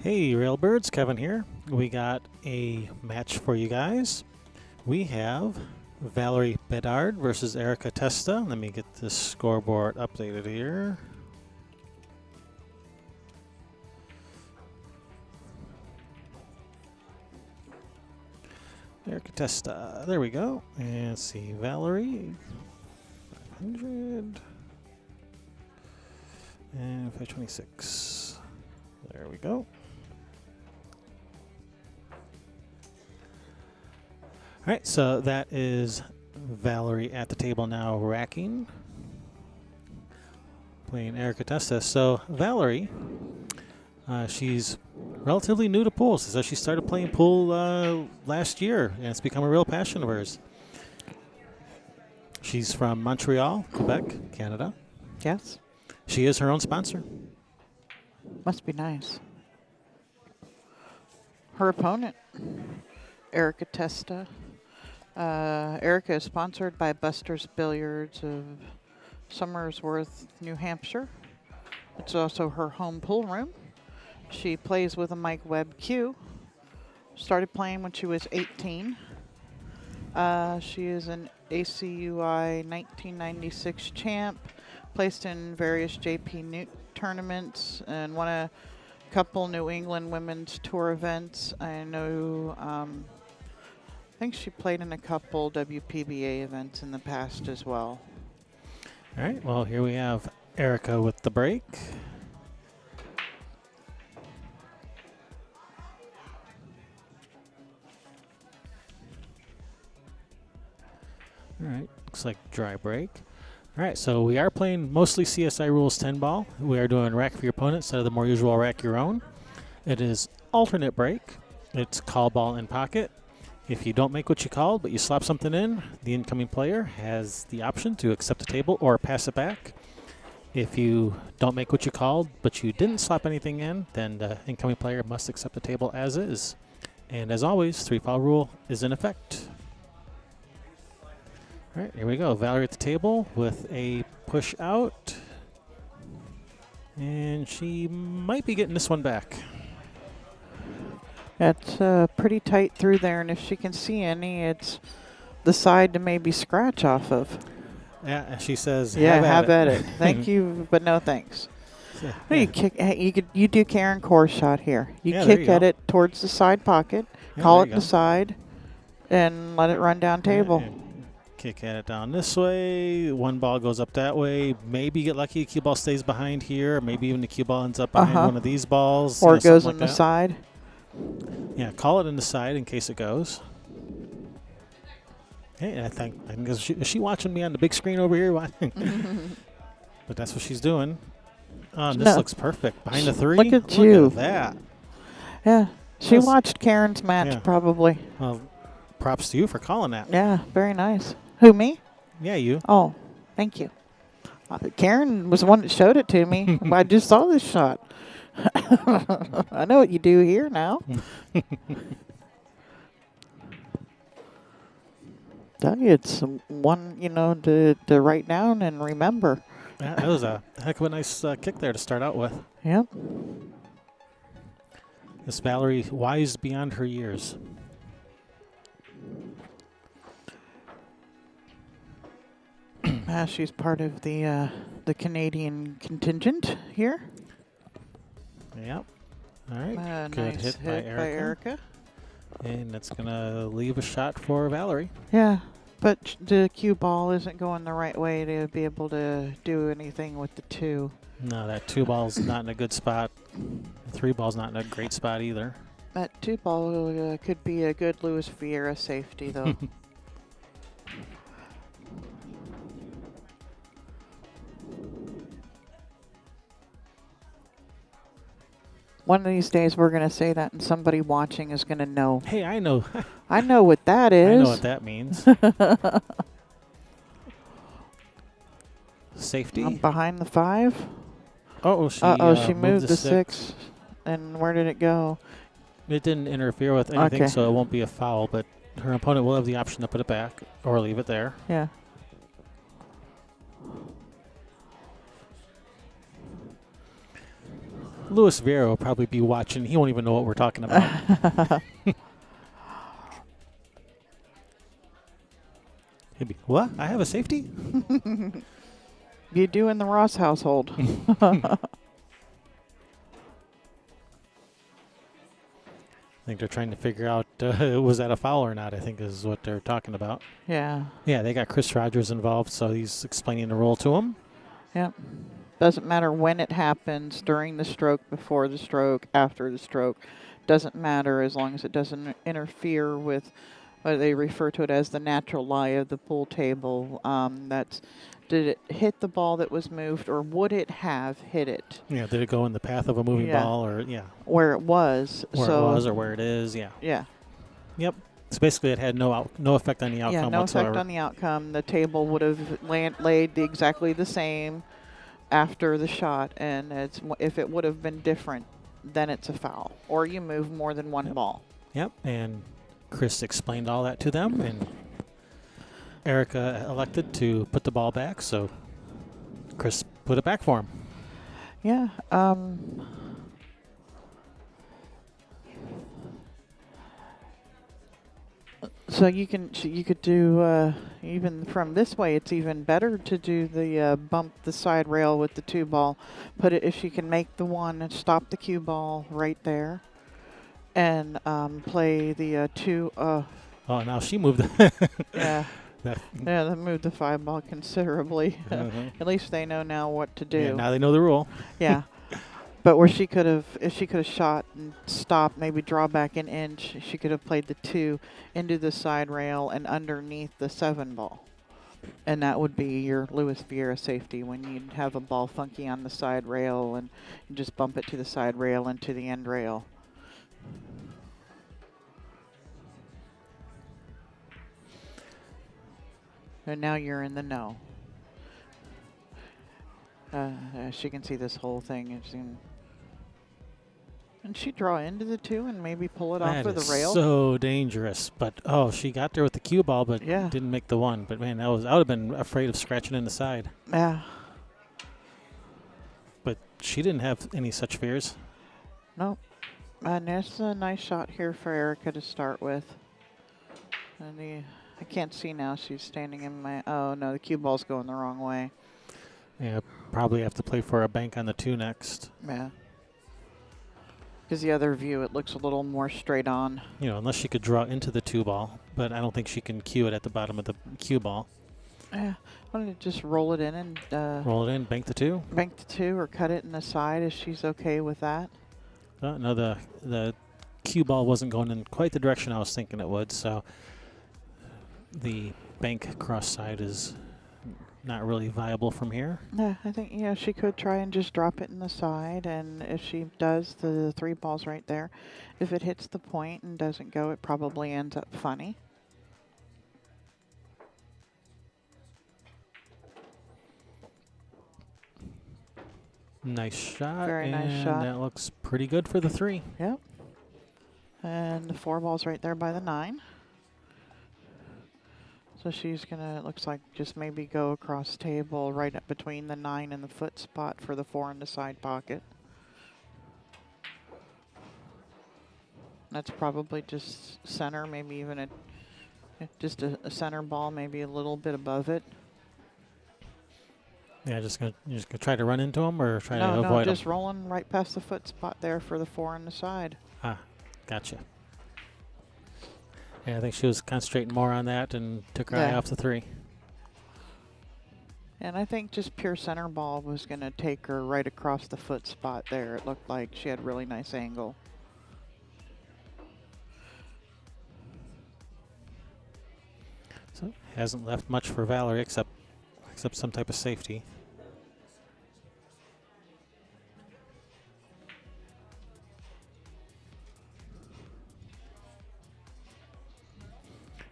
Hey Railbirds, Kevin here. We got a match for you guys. We have Valerie Bedard versus Erica Testa. Let me get this scoreboard updated here. Erica Testa, there we go. And let's see, Valerie, 500 and 526. There we go. All right, so that is Valerie at the table now racking, playing Erica Testa. So Valerie, she's relatively new to pool. So she started playing pool last year, and it's become a real passion of hers. She's from Montreal, Quebec, Canada. Yes. She is her own sponsor. Must be nice. Her opponent, Erica Testa. Erica is sponsored by Buster's Billiards of Somersworth, New Hampshire. It's also her home pool room. She plays with a Mike Webb cue. Started playing when she was 18. She is an ACUI 1996 champ, placed in various JP Newt tournaments, and won a couple New England Women's Tour events. I know, I think she played in a couple WPBA events in the past as well. All right, well, here we have Erica with the break. All right, looks like dry break. All right, so we are playing mostly CSI Rules 10 ball. We are doing rack for your opponent instead of the more usual rack your own. It is alternate break. It's call ball in pocket. If you don't make what you called, but you slap something in, the incoming player has the option to accept a table or pass it back. If you don't make what you called, but you didn't slap anything in, then the incoming player must accept the table as is. And as always, 3-foul rule is in effect. All right, here we go. Valerie at the table with a push out. And she might be getting this one back. It's pretty tight through there, and if she can see any, it's the side to maybe scratch off of. Yeah, she says, Yeah, have at it. Thank you, but no thanks. Yeah. Well, you kick. You do Karen Core shot here. You Yeah, there kick you at go. it towards the side pocket, Yeah, call there it you the go. side, and let it run down table. And kick at it down this way. One ball goes up that way. Maybe get lucky. The cue ball stays behind here. Maybe even the cue ball ends up behind one of these balls. Or it goes something on like the that. side. Yeah, call it in the side in case it goes. Hey, I think is she watching me on the big screen over here? But that's what she's doing. Oh, and this looks perfect. Behind the three. Look at you. Look at that. Yeah, she Yes. watched Karen's match Yeah. probably. Well, props to you for calling that. Yeah, very nice. Who, me? Yeah, you. Oh, thank you. Karen was the one that showed it to me. I just saw this shot. I know what you do here now. Tell you, it's one, to write down and remember. Yeah, that was a heck of a nice kick there to start out with. Yep. This Valerie, wise beyond her years. She's part of the Canadian contingent here. Yep. All right. Good Nice hit by Erica. And that's going to leave a shot for Valerie. Yeah, but the cue ball isn't going the right way to be able to do anything with the two. No, that 2 ball's not in a good spot. The 3 ball's not in a great spot either. That 2 ball could be a good Luis Vieira safety, though. One of these days, we're going to say that, and somebody watching is going to know. Hey, I know. I know what that is. I know what that means. Safety. I'm behind the 5. Oh, she moved the 6. And where did it go? It didn't interfere with anything, Okay. so it won't be a foul, but her opponent will have the option to put it back or leave it there. Yeah. Louis Vieira will probably be watching. He won't even know what we're talking about. He'd be, what? I have a safety? You do in the Ross household. I think they're trying to figure out was that a foul or not, I think is what they're talking about. Yeah. Yeah, they got Chris Rogers involved, so he's explaining the rule to him. Yep. Doesn't matter when it happens, during the stroke, before the stroke, after the stroke. Doesn't matter as long as it doesn't interfere with what they refer to it as the natural lie of the pool table. That's, did it hit the ball that was moved, or would it have hit it? Yeah, did it go in the path of a moving ball, or where it was. Where it was or where it is, yeah. Yeah. Yep. So basically it had no effect on the outcome Yeah, no whatsoever. effect on the outcome. The table would have laid exactly the same after the shot, and if it would have been different, then it's a foul. Or you move more than one ball. Yep, and Chris explained all that to them, and Erica elected to put the ball back, so Chris put it back for him. Yeah. So you could do even from this way. It's even better to do the bump the side rail with the 2 ball. Put it, if she can make the 1 and stop the cue ball right there, and play the 2. Oh, now she moved. Yeah. Yeah, that moved the 5 ball considerably. At least they know now what to do. Yeah, now they know the rule. Yeah. But where she could have, if she could have shot and stopped, maybe draw back an inch, she could have played the 2 into the side rail and underneath the 7 ball. And that would be your Louis Vieira safety, when you'd have a ball funky on the side rail and you just bump it to the side rail and to the end rail. And now you're in the no. She can see this whole thing. And she draw into the 2 and maybe pull it off of the rail. So dangerous. But she got there with the cue ball, but didn't make the 1. But man, I would have been afraid of scratching in the side. Yeah. But she didn't have any such fears. Nope. And that's a nice shot here for Erica to start with. And I can't see now. She's standing in my. Oh no, the cue ball's going the wrong way. Yeah, probably have to play for a bank on the 2 next. Yeah. Because the other view, it looks a little more straight on. You know, unless she could draw into the 2 ball, but I don't think she can cue it at the bottom of the cue ball. Yeah, why don't you just roll it in and roll it in, bank the 2. Bank the 2, or cut it in the side if she's okay with that. No, the cue ball wasn't going in quite the direction I was thinking it would, so the bank cross side is not really viable from here. Yeah, I think she could try and just drop it in the side, and if she does, the 3 balls right there, if it hits the point and doesn't go, it probably ends up funny. Nice shot. Very nice shot. That looks pretty good for the 3. Yep. And the 4 balls right there by the 9. So she's gonna, it looks like, just maybe go across table right up between the 9 and the foot spot for the 4 in the side pocket. That's probably just center, maybe even just a center ball, maybe a little bit above it. Yeah, you're just gonna try to run into them or try to avoid them? No, just rolling right past the foot spot there for the 4 on the side. Ah, gotcha. Yeah, I think she was concentrating more on that and took her eye off the 3. And I think just pure center ball was going to take her right across the foot spot there. It looked like she had a really nice angle. So hasn't left much for Valerie except some type of safety.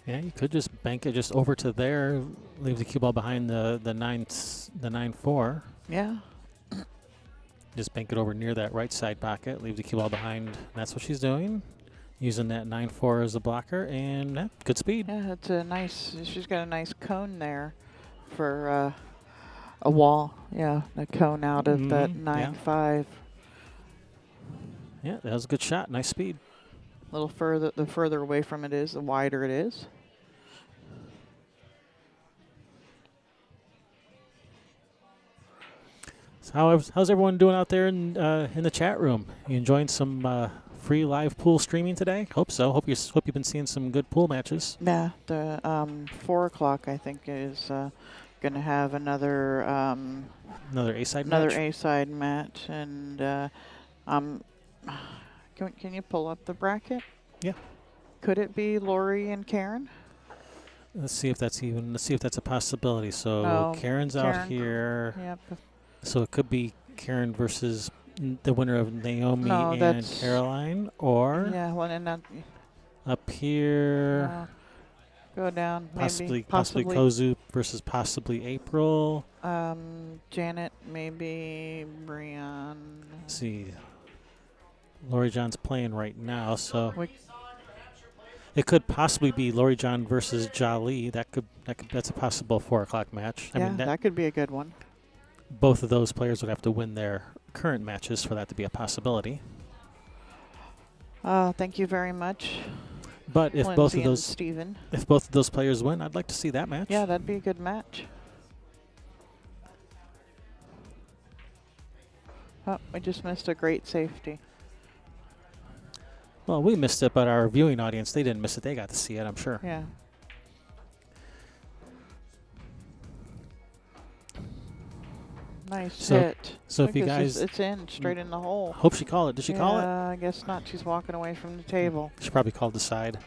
Yeah, you could just bank it just over to there, leave the cue ball behind the 9-4. Yeah. Just bank it over near that right side pocket, leave the cue ball behind. That's what she's doing, using that 9-4 as a blocker, and good speed. Yeah, it's a nice. She's got a nice cone there for a wall. Yeah, a cone out of that 9-5. Yeah, that was a good shot. Nice speed. A little further, the further away from it is, the wider it is. So how's everyone doing out there in the chat room? You enjoying some free live pool streaming today? Hope so. Hope you've been seeing some good pool matches. Yeah, the 4 o'clock I think is going to have another Another A-side match. another A-side match, and can you pull up the bracket? Yeah. Could it be Lori and Karen? Let's see if that's a possibility. So Oh, Karen's out here. Yep. So it could be Karen versus the winner of Naomi No, and that's- Caroline, or Yeah, well, and that, up here go down. possibly Maybe, Kozu versus possibly April. Janet, maybe Brian. Let's see. Lori John's playing right now, so it could possibly be Lori John versus Jali. That's a possible 4 o'clock match. I Yeah, mean, that could be a good one. both of those players would have to win their current matches for that to be a possibility. Thank you very much, But if Lindsay both of and those Steven. players win, I'd like to see that match. Yeah, that'd be a good match. Oh, we just missed a great safety. Well, we missed it, but our viewing audience, they didn't miss it. They got to see it, I'm sure. Yeah. Nice hit. So if Look, you it's guys... just- it's in, straight in the hole. Hope she called it. Did she call it? I guess not. She's walking away from the table. She probably called the side.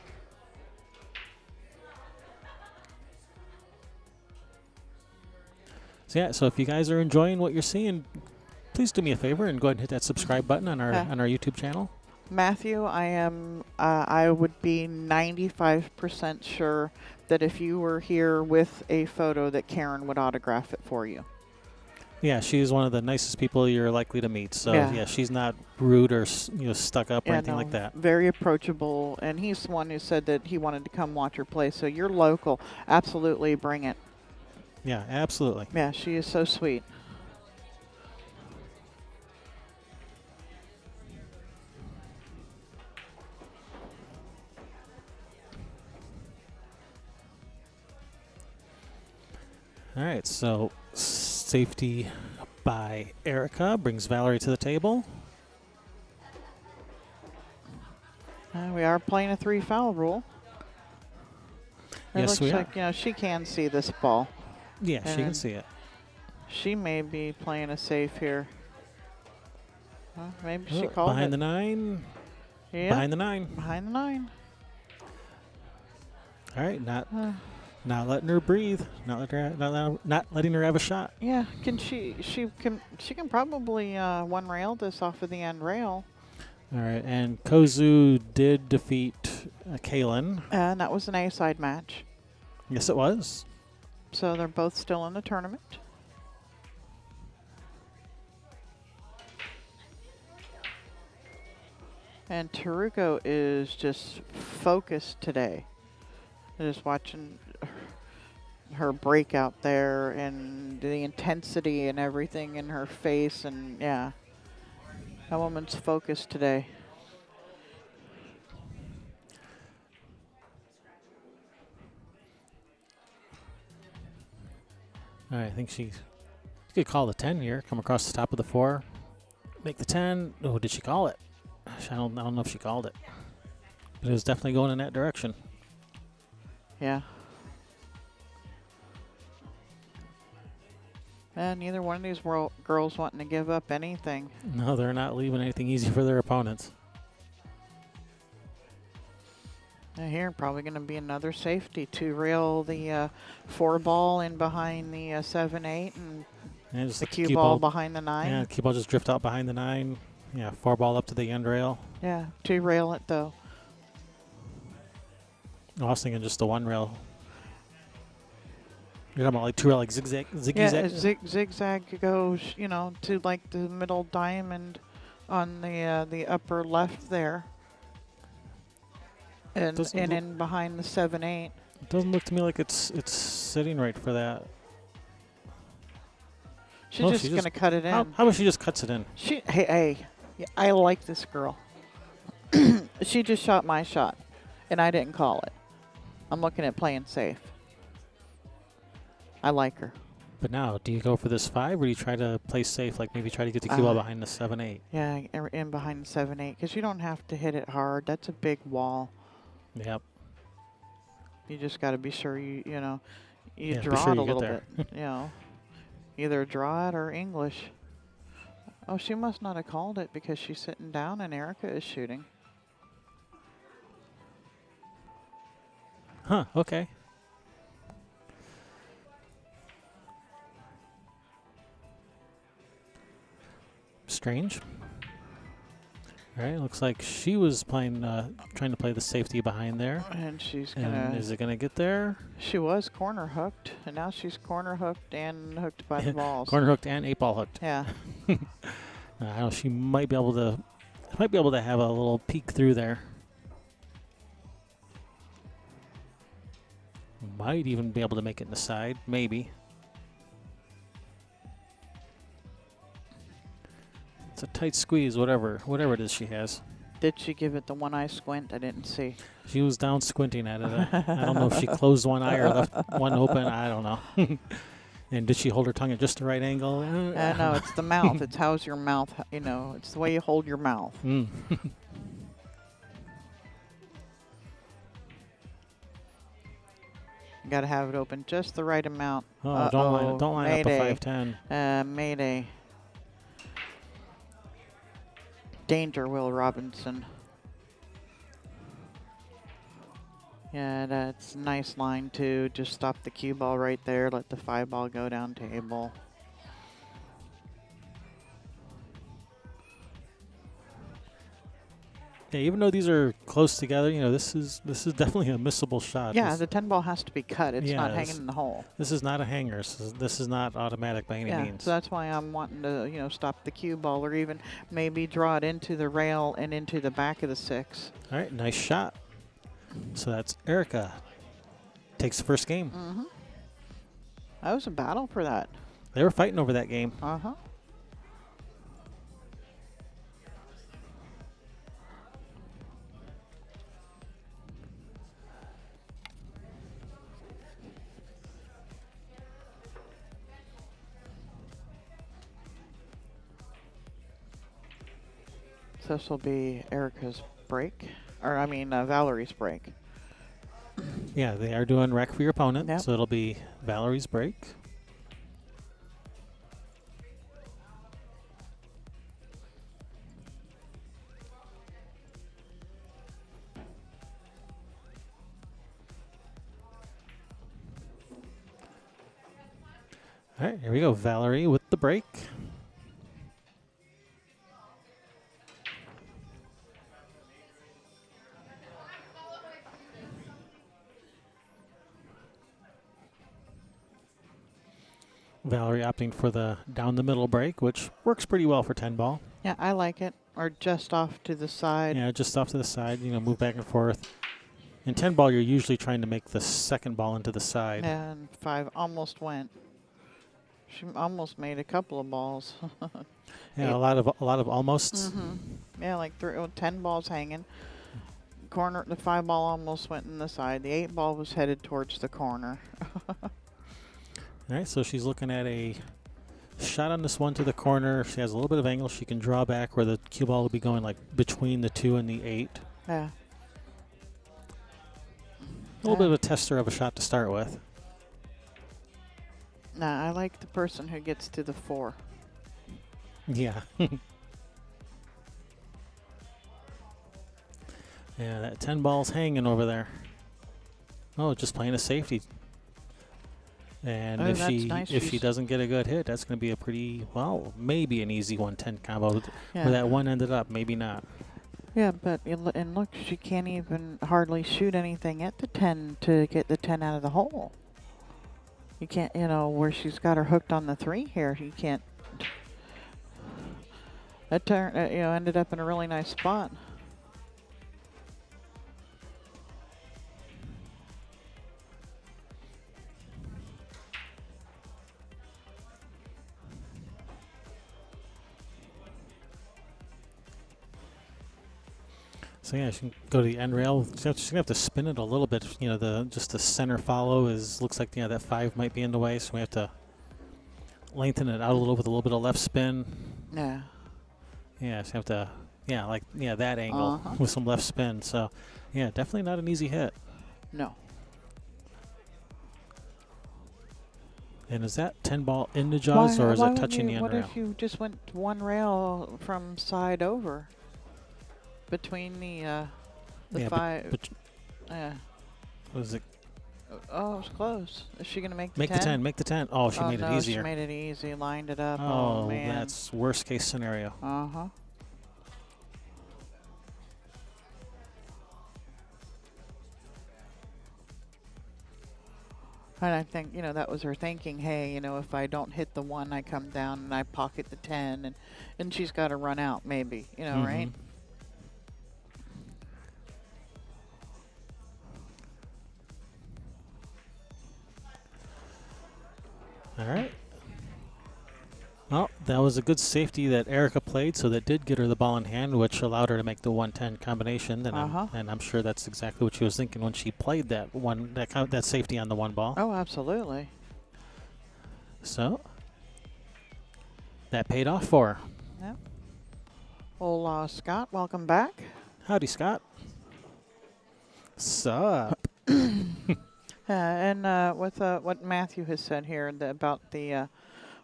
So yeah, so if you guys are enjoying what you're seeing, please do me a favor and go ahead and hit that subscribe button on our YouTube channel. Matthew, I would be 95% sure that if you were here with a photo that Karen would autograph it for you. Yeah, she's one of the nicest people you're likely to meet. So yeah, she's not rude or stuck up or anything like that. Very approachable, and he's the one who said that he wanted to come watch her play. So you're local, absolutely bring it. Yeah, absolutely. Yeah, she is so sweet. All right, so safety by Erica brings Valerie to the table. We are playing a 3-foul rule. It Yes, looks we like, are. she can see this ball. Yeah, she can see it. She may be playing a safe here. Maybe she called behind it. the 9. Yeah. Behind the 9. Behind the 9. All right, not letting her breathe. Not letting her have a shot. Yeah. Can she can probably one rail this off of the end rail. All right, and Kozu did defeat Kaylin. And that was an A-side match. Yes, it was. So they're both still in the tournament. And Taruko is just focused today. Just watching her breakout there and the intensity and everything in her face, and yeah, that woman's focused today. All right, I think she could call the 10 here. Come across the top of the 4, make the 10. Oh, did she call it? I don't know if she called it, but it was definitely going in that direction. Yeah. And neither one of these girls wanting to give up anything. No, they're not leaving anything easy for their opponents. And here, probably going to be another safety to rail the 4-ball in behind the 7-8 and Just the cue ball behind the 9. Yeah, cue ball just drift out behind the 9. Yeah, 4-ball up to the end rail. Yeah, to rail it though. I was thinking just the 1 rail. You're talking about like 2 rail, like zigzag? Yeah, zigzag goes, to like the middle diamond on the upper left there. And in behind the 7-8. It doesn't look to me like it's sitting right for that. She's just going to cut it in. How about she just cuts it in? Hey, I like this girl. She just shot my shot, and I didn't call it. I'm looking at playing safe. I like her. But now, do you go for this 5, or do you try to play safe, like maybe try to get the cue ball behind the 7-8? Yeah, in behind the 7-8, because you don't have to hit it hard. That's a big wall. Yep. You just got to be sure you Yeah, be draw sure it a you get little there. bit. Either draw it or English. Oh, she must not have called it because she's sitting down and Erica is shooting. Huh, okay. Strange. All right, looks like she was playing, trying to play the safety behind there. And she's And gonna. is it gonna get there? She was corner hooked, and now she's corner hooked and hooked by the balls. Corner hooked and 8-ball hooked. Yeah. I don't know. She might be able to have a little peek through there. Might even be able to make it in the side, maybe. It's a tight squeeze, whatever it is she has. Did she give it the one eye squint? I didn't see. She was down squinting at it. I don't know if she closed one eye or left one open. I don't know. And did she hold her tongue at just the right angle? No, it's the mouth. It's how's your mouth, it's the way you hold your mouth. Mm. You got to have it open just the right amount. Oh, don't line up a 5-10. Mayday. Danger, Will Robinson. Yeah, that's a nice line too. Just stop the cue ball right there. Let the 5-ball go down table. Yeah, even though these are close together, this is definitely a missable shot. Yeah, the 10-ball has to be cut. It's not hanging in the hole. This is not a hanger. This is not automatic by any means. So that's why I'm wanting to, stop the cue ball or even maybe draw it into the rail and into the back of the 6. All right, nice shot. So that's Erica. Takes the first game. Mm-hmm. That was a battle for that. They were fighting over that game. Uh-huh. This will be Erica's break, or I mean Valerie's break. Yeah, they are doing rec for your opponent, Yep. so it'll be Valerie's break. All right, here we go. Valerie with the break. Valerie opting for the down the middle break, which works pretty well for 10-ball. Yeah, I like it. Or just off to the side. Yeah, just off to the side, move back and forth. In 10-ball, you're usually trying to make the second ball into the side. And 5 almost went. She almost made a couple of balls. Yeah, a lot of almosts. Mm-hmm. Yeah, like 10 balls hanging. Corner, the 5-ball almost went in the side. The 8-ball was headed towards the corner. All right, so she's looking at a shot on this one to the corner. She has a little bit of angle. She can draw back where the cue ball will be going like between the 2 and the 8. Yeah. A little bit of a tester of a shot to start with. Nah, I like the person who gets to the 4. Yeah. Yeah, that 10 ball's hanging over there. Oh, just playing a safety. And if she doesn't get a good hit, that's going to be a pretty, maybe an easy 1-10 combo. Where that one ended up, maybe not. Yeah, but and look, she can't even hardly shoot anything at the 10 to get the 10 out of the hole. You can't, where she's got her hooked on the 3 here, you can't. That turn, ended up in a really nice spot. So yeah, she can go to the end rail. She's gonna have to spin it a little bit. You know, just the center follow looks like that 5 might be in the way, so we have to lengthen it out a little with a little bit of left spin. Yeah. Yeah, so you have to that angle with some left spin. So yeah, definitely not an easy hit. No. And is that 10 ball into jaws, or is it touching the end rail? What if you just went one rail from side over between the five? Yeah. Was it? Oh, it was close. Is she gonna make the 10? Make the 10. Make the 10. Oh, she made it easier. She made it easy. Lined it up. Oh, man. That's worst case scenario. And I think, that was her thinking, hey, if I don't hit the 1, I come down and I pocket the 10, and she's got to run out maybe, right? All right. Well, that was a good safety that Erica played, so that did get her the ball in hand, which allowed her to make the 110 combination. And I'm sure that's exactly what she was thinking when she played that safety on the 1 ball. Oh, absolutely. So that paid off for her. Yep. Well, Scott, welcome back. Howdy, Scott. Sup? And with what Matthew has said here about the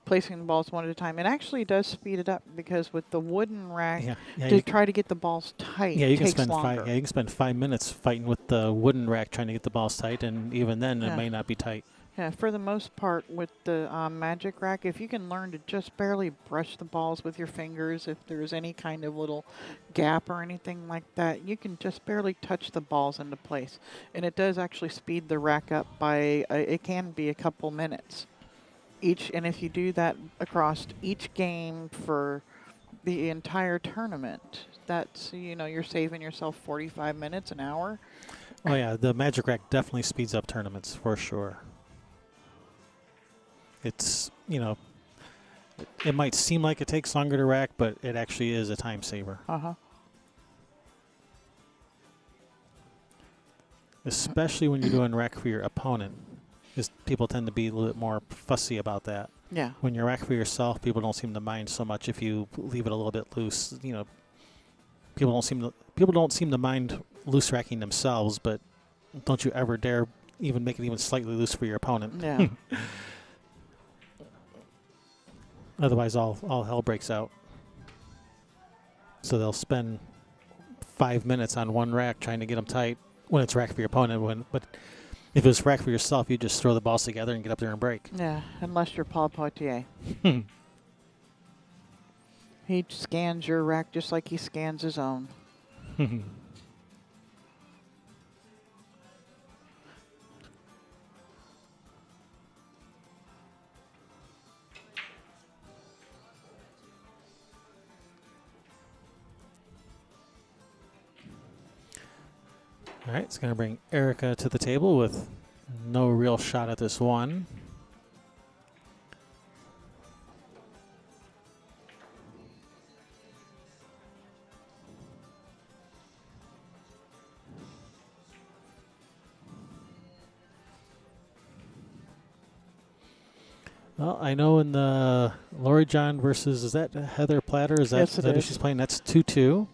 placing the balls one at a time, it actually does speed it up, because with the wooden rack, to try to get the balls tight, you can takes spend longer. you can spend 5 minutes fighting with the wooden rack trying to get the balls tight, and even then it may not be tight. Yeah, for the most part with the magic rack, if you can learn to just barely brush the balls with your fingers, if there's any kind of little gap or anything like that, you can just barely touch the balls into place. And it does actually speed the rack up by, it can be a couple minutes each. And if you do that across each game for the entire tournament, that's, you're saving yourself 45 minutes, an hour. Oh yeah, the magic rack definitely speeds up tournaments for sure. It's, it might seem like it takes longer to rack, but it actually is a time saver. Especially when you're doing rack for your opponent. People tend to be a little bit more fussy about that. Yeah. When you rack for yourself, people don't seem to mind so much if you leave it a little bit loose. People don't seem to mind loose racking themselves, but don't you ever dare even make it even slightly loose for your opponent. Yeah. Otherwise, all hell breaks out. So they'll spend 5 minutes on one rack trying to get them tight when it's rack for your opponent. But if it was rack for yourself, you just throw the balls together and get up there and break. Yeah, unless you're Paul Poitier. He scans your rack just like he scans his own. All right, it's going to bring Erica to the table with no real shot at this one. Well, I know in the Lori John versus, is that Heather Platter? Is that, yes, is that who she's playing? That's 2-2.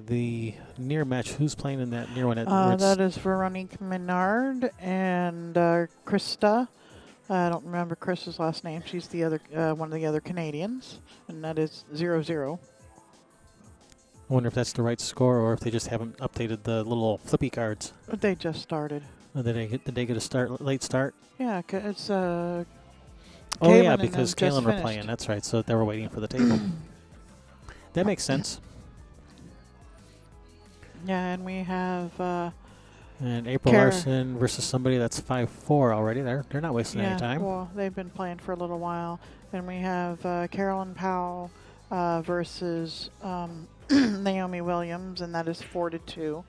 The near match, who's playing in that near one? That is Veronique Menard and Krista. I don't remember Krista's last name. She's the other one of the other Canadians, and that is 0-0. I wonder if that's the right score or if they just haven't updated the little flippy cards. They just started. Oh, did they get a late start? Yeah, it's oh Kaylin yeah, because Kaylin were playing. That's right. So they were waiting for the table. That makes sense. Yeah, and we have and April Larson versus somebody that's 5-4 already. They're not wasting any time. Well, they've been playing for a little while. And we have Carolyn Powell versus Naomi Williams, and that is 4-2.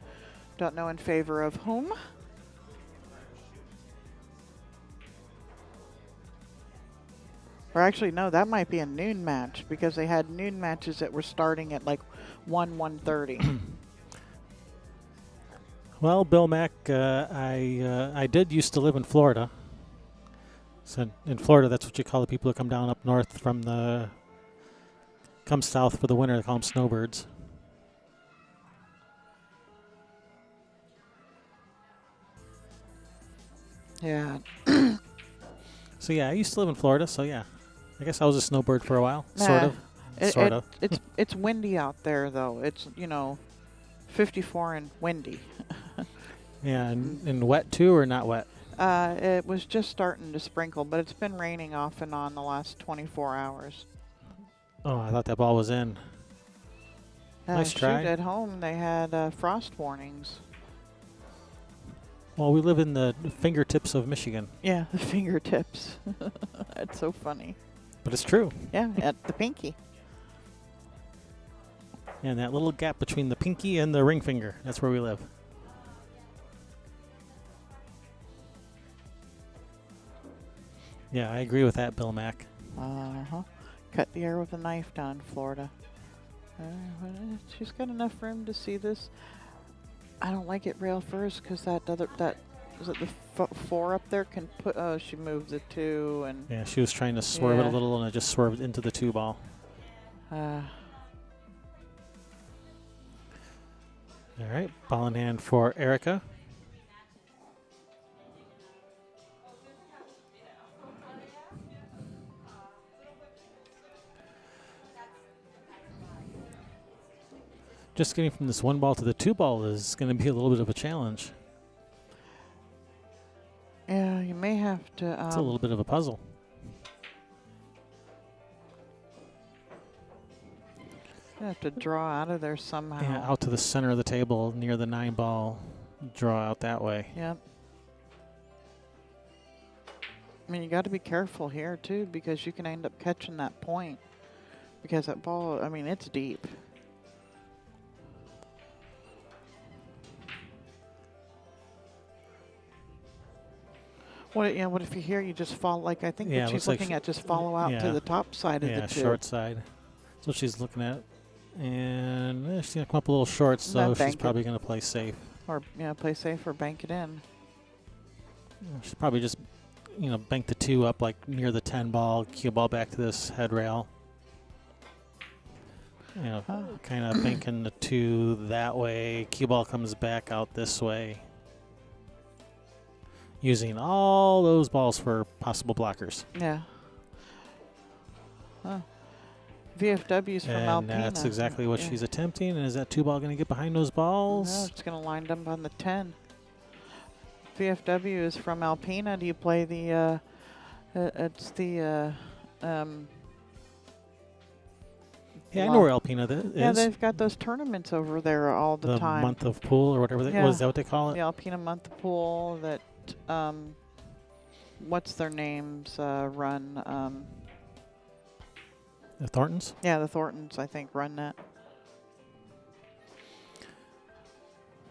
Don't know in favor of whom. Or actually, no, that might be a noon match, because they had noon matches that were starting at like 1:30. Well, Bill Mack, I did used to live in Florida. So in Florida, that's what you call the people who come down up north from come south for the winter. They call them snowbirds. Yeah. So yeah, I used to live in Florida. So yeah, I guess I was a snowbird for a while. Sort Nah, of. Sort of. It's windy out there though. It's 54 and windy. Yeah, and wet too, or not wet? It was just starting to sprinkle, but it's been raining off and on the last 24 hours. Oh, I thought that ball was in. Nice try. Shoot, at home they had frost warnings. Well, we live in the fingertips of Michigan. Yeah, the fingertips. That's so funny. But it's true. Yeah, at the pinky. And that little gap between the pinky and the ring finger, that's where we live. Yeah, I agree with that, Bill Mack. Uh-huh. Cut the air with a knife down Florida. She's got enough room to see this. I don't like it rail first because that is it the 4 up there can put. Oh, she moved the 2 and. Yeah, she was trying to swerve it a little, and it just swerved into the 2 ball. All right, ball in hand for Erica. Just getting from this 1 ball to the 2 ball is going to be a little bit of a challenge. Yeah, you may have to. It's a little bit of a puzzle. You have to draw out of there somehow. Yeah, out to the center of the table near the 9 ball. Draw out that way. Yep. I mean, you got to be careful here too because you can end up catching that point because that ball. I mean, it's deep. What if you hear you just fall, like I think what she's looking at, just follow out to the top side of the 2. Yeah, short side. That's what she's looking at. And she's going to come up a little short, so she's probably going to play safe. Or, play safe or bank it in. She's probably just, bank the 2 up like near the 10 ball, cue ball back to this head rail. Kind of banking the 2 that way. Cue ball comes back out this way. Using all those balls for possible blockers. Yeah. VFW's from Alpena. And that's exactly what she's attempting. And is that 2 ball going to get behind those balls? No, it's going to line up on the 10. VFW is from Alpena. Do you play the, it's the, yeah, I know where Alpena is. Yeah, they've got those tournaments over there all the time. The month of pool or whatever. Is that what they call it? The Alpena month of pool that, what's their names, run, the Thorntons? Yeah, the Thorntons, I think, run that.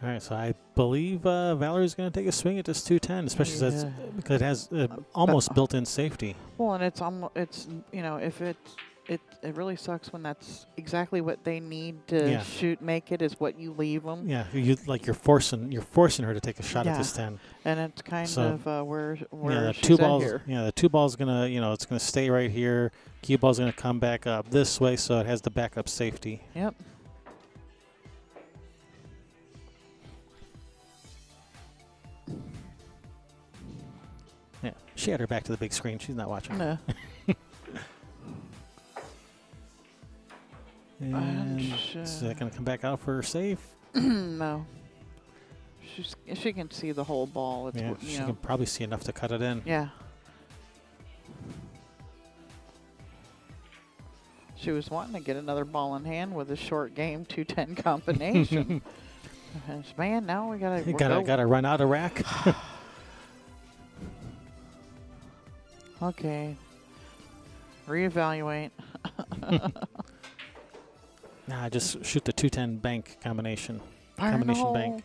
All right, so I believe Valerie's going to take a swing at this 210, especially because it has almost built-in safety. Well, and it's if it really sucks when that's exactly what they need to make it is what you leave them. Yeah, you're forcing her to take a shot at this 10. And it's kind of where the she's 2 at balls. here. Yeah, the 2 ball's gonna it's gonna stay right here. Cue ball's gonna come back up this way, so it has the backup safety. Yep. Yeah, she had her back to the big screen. She's not watching. No. And is that going to come back out for her safe? No. She can see the whole ball. It's, she can probably see enough to cut it in. Yeah. She was wanting to get another ball in hand with a short game 210 combination. Man, now we gotta run out of rack. Okay. Reevaluate. Nah, just shoot the 210 bank combination. Combination bank.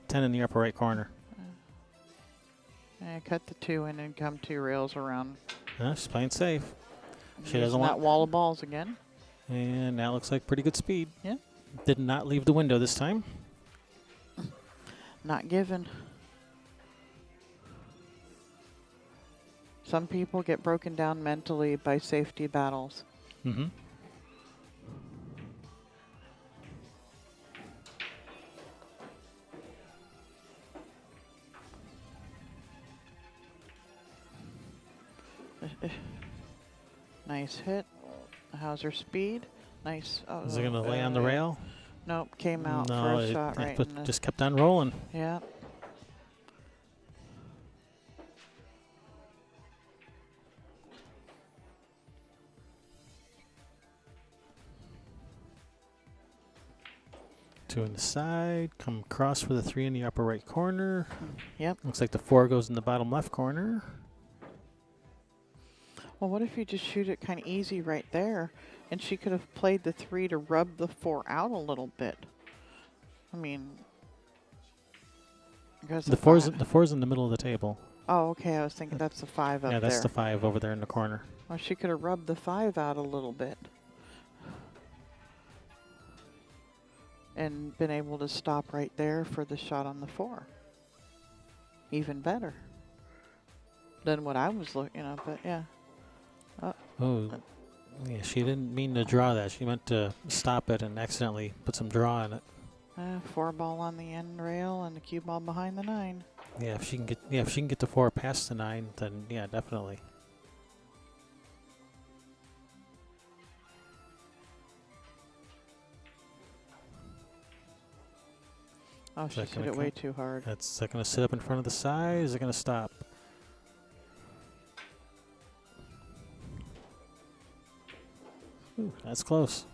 10 in the upper right corner. Cut the 2 in and come 2 rails around. She's playing safe. She doesn't want that wall of balls again. And that looks like pretty good speed. Yeah. Did not leave the window this time. Not given. Some people get broken down mentally by safety battles. Mm-hmm. Nice hit. How's her speed? Nice. Oh, Is it going to lay on the rail? Nope, came out No, for a shot right in the... just kept on rolling. Yeah. Two in the side, come across for the 3 in the upper right corner. Yep. Looks like the 4 goes in the bottom left corner. Well, what if you just shoot it kind of easy right there, and she could have played the 3 to rub the 4 out a little bit. I mean, because The 4's in the middle of the table. Oh, okay. I was thinking that's the 5 up there. Yeah, that's the 5 over there in the corner. Well, she could have rubbed the 5 out a little bit. And been able to stop right there for the shot on the 4. Even better than what I was looking at, but yeah. Oh, yeah, she didn't mean to draw that. She meant to stop it and accidentally put some draw in it. 4 ball on the end rail and the cue ball behind the 9. Yeah, if she can get the 4 past the 9, then yeah, definitely. Oh, she hit it way too hard. That's going to sit up in front of the side. Is it going to stop? Ooh, that's close.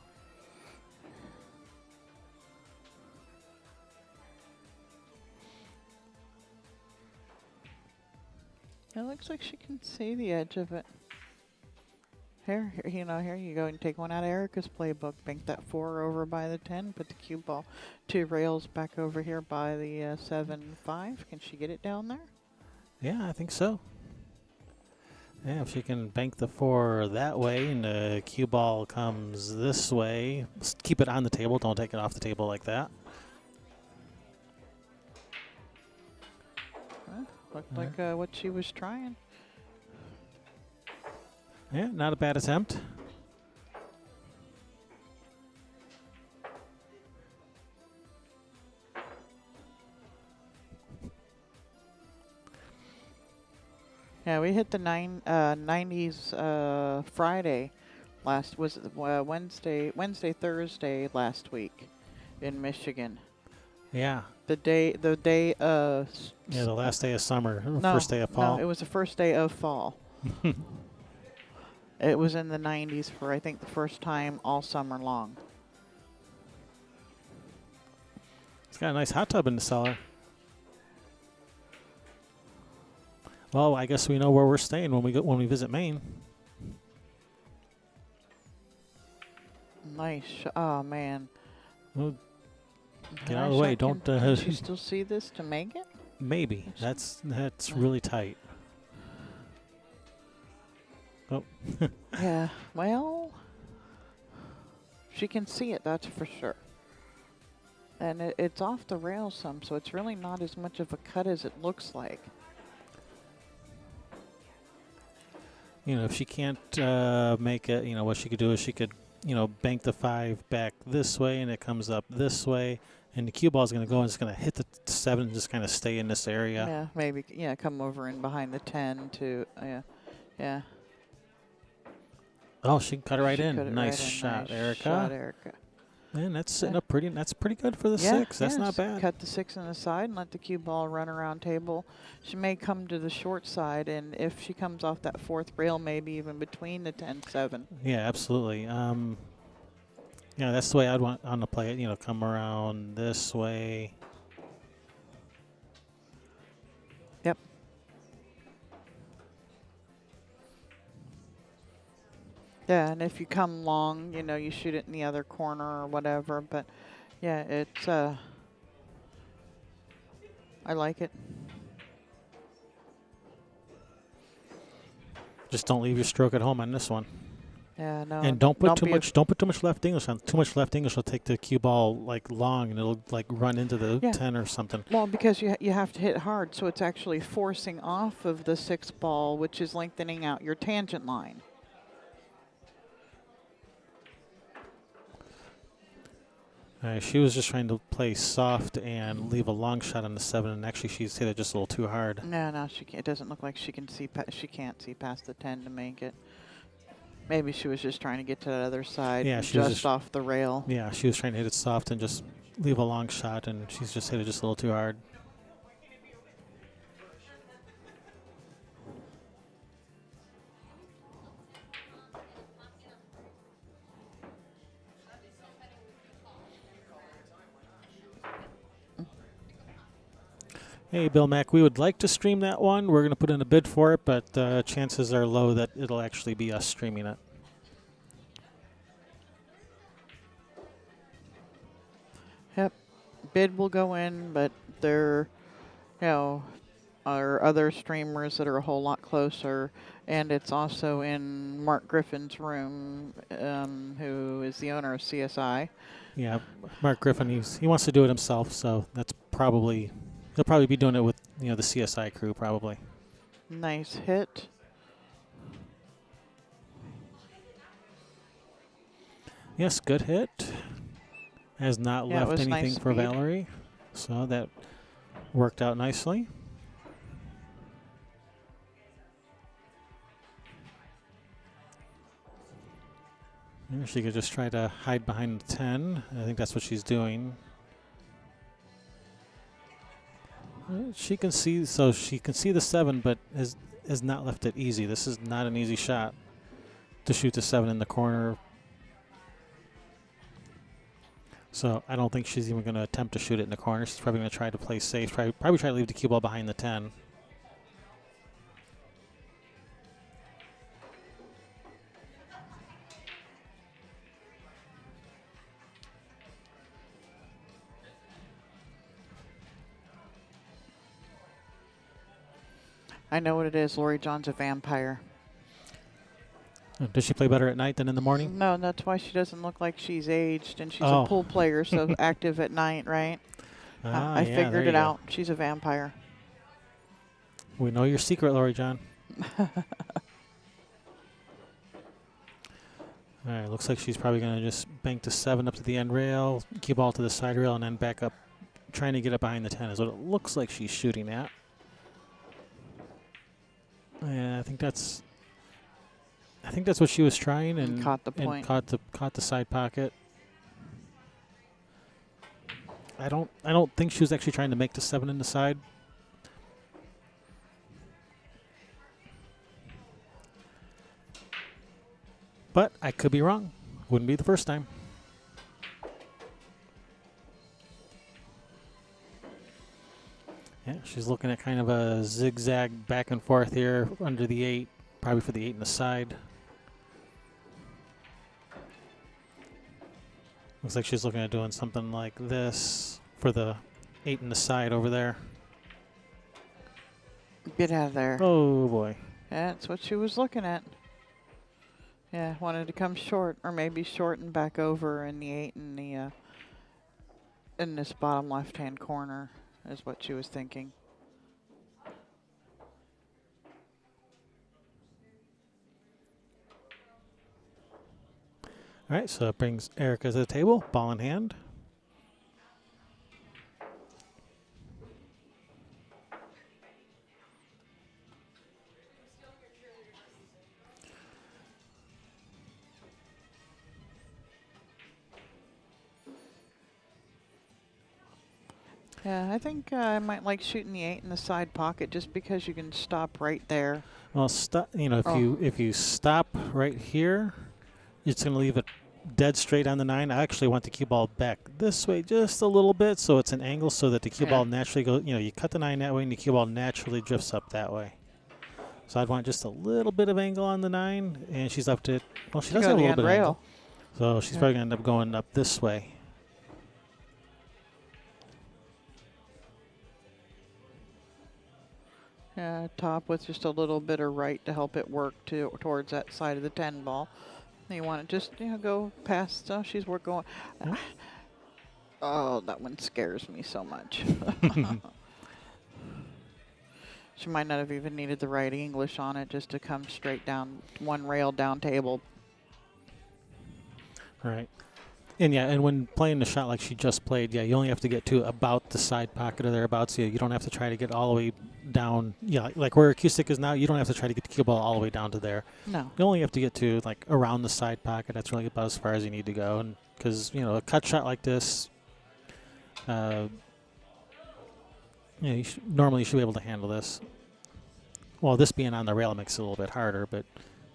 It looks like she can see the edge of it. Here, here you go and take one out of Erica's playbook. Bank that 4 over by the 10. Put the cue ball 2 rails back over here by the 7-5. Can she get it down there? Yeah, I think so. Yeah, if she can bank the 4 that way and the cue ball comes this way, keep it on the table. Don't take it off the table like that. Looked like what she was trying. Yeah, not a bad attempt. Yeah, we hit the 90s Friday Wednesday, Thursday last week in Michigan. Yeah. The day Yeah, the last day of summer, first day of fall. No, it was the first day of fall. It was in the 90s for, I think, the first time all summer long. It's got a nice hot tub in the cellar. Well, I guess we know where we're staying when we visit Maine. Nice. Oh, man. Well, get out of the way. Don't. Can you still see this to make it? Maybe. That's really tight. Oh. Yeah. Well, she can see it. That's for sure. And it's off the rail some, so it's really not as much of a cut as it looks like. You know, if she can't make it, you know, what she could do is she could, you know, bank the 5 back this way, and it comes up this way, and the cue ball is going to go and it's going to hit the 7 and just kind of stay in this area. Yeah, maybe. Yeah, come over in behind the 10 to. Yeah. Oh, she cut it right in. Nice shot, Erica. Man, that's sitting up pretty. That's pretty good for the 6. That's not bad. Cut the 6 on the side and let the cue ball run around table. She may come to the short side, and if she comes off that 4th rail, maybe even between the 10-7. Yeah, absolutely. Yeah, that's the way I'd want to play it. You know, come around this way. Yep. Yeah, and if you come long, you know, you shoot it in the other corner or whatever. But, yeah, it's, I like it. Just don't leave your stroke at home on this one. Yeah, no. And don't put don't too be much. Don't put too much left English on. Too much left English will take the cue ball like long, and it'll like run into the Yeah. 10 or something. Well, because you have to hit hard, so it's actually forcing off of the 6 ball, which is lengthening out your tangent line. She was just trying to play soft and leave a long shot on the 7, and actually she's hit it just a little too hard. No, she can't. It doesn't look like she can see. She can't see past the 10 to make it. Maybe she was just trying to get to that other side, Yeah, she was just off the rail. Yeah, she was trying to hit it soft and just leave a long shot, and she's just hit it just a little too hard. Hey, Bill Mack, we would like to stream that one. We're going to put in a bid for it, but chances are low that it'll actually be us streaming it. Yep, bid will go in, but there, are other streamers that are a whole lot closer, and it's also in Mark Griffin's room, who is the owner of CSI. Yeah, Mark Griffin, he wants to do it himself, so that's probably he'll probably be doing it with the CSI crew probably. Nice hit. Yes, good hit. Has not left anything nice for speed. Valerie, so that worked out nicely. Yeah, she could just try to hide behind the 10. I think that's what she's doing. She can see, so she can see the 7, but has not left it easy. This is not an easy shot to shoot the 7 in the corner. So I don't think she's even going to attempt to shoot it in the corner. She's probably going to try to play safe. Probably try to leave the cue ball behind the 10. I know what it is. Lori John's a vampire. Does she play better at night than in the morning? No, that's why she doesn't look like she's aged, and she's Oh. a pool player, so active at night, right? I Yeah, figured there it you go. out. She's a vampire. We know your secret, Lori John. All right, looks like she's probably going to just bank the 7 up to the end rail, cue ball to the side rail, and then back up, trying to get it behind the 10 is what it looks like she's shooting at. Yeah, I think that's what she was trying, and Caught the point. And caught the side pocket. I don't think she was actually trying to make the 7 in the side. But I could be wrong. Wouldn't be the first time. Yeah, she's looking at kind of a zigzag back and forth here under the 8, probably for the 8 in the side. Looks like she's looking at doing something like this for the 8 in the side over there. Get out of there. Oh boy. That's what she was looking at. Yeah, wanted to come short, or maybe short and back over in the 8 in the in this bottom left-hand corner is what she was thinking. All right, so it brings Erica to the table, ball in hand. Yeah, I think I might like shooting the 8 in the side pocket just because you can stop right there. Well, if you stop right here, it's going to leave it dead straight on the 9. I actually want the cue ball back this way just a little bit, so it's an angle so that the cue ball naturally goes. You cut the 9 that way, and the cue ball naturally drifts up that way. So I'd want just a little bit of angle on the 9, and she's up to. Well, she does have a little bit of angle, so she's probably going to end up going up this way. Top with just a little bit of right to help it work towards that side of the 10 ball. You want to just go past. Oh, we're going. Yep. Oh, that one scares me so much. She might not have even needed the right English on it, just to come straight down one rail down table. All right. And yeah, and when playing the shot like she just played, yeah, you only have to get to about the side pocket or thereabouts. You don't have to try to get all the way down. Yeah, like where her cue stick is now, you don't have to try to get the cue ball all the way down to there. No. You only have to get to like around the side pocket. That's really about as far as you need to go. And because a cut shot like this, normally you should be able to handle this. Well, this being on the rail makes it a little bit harder, but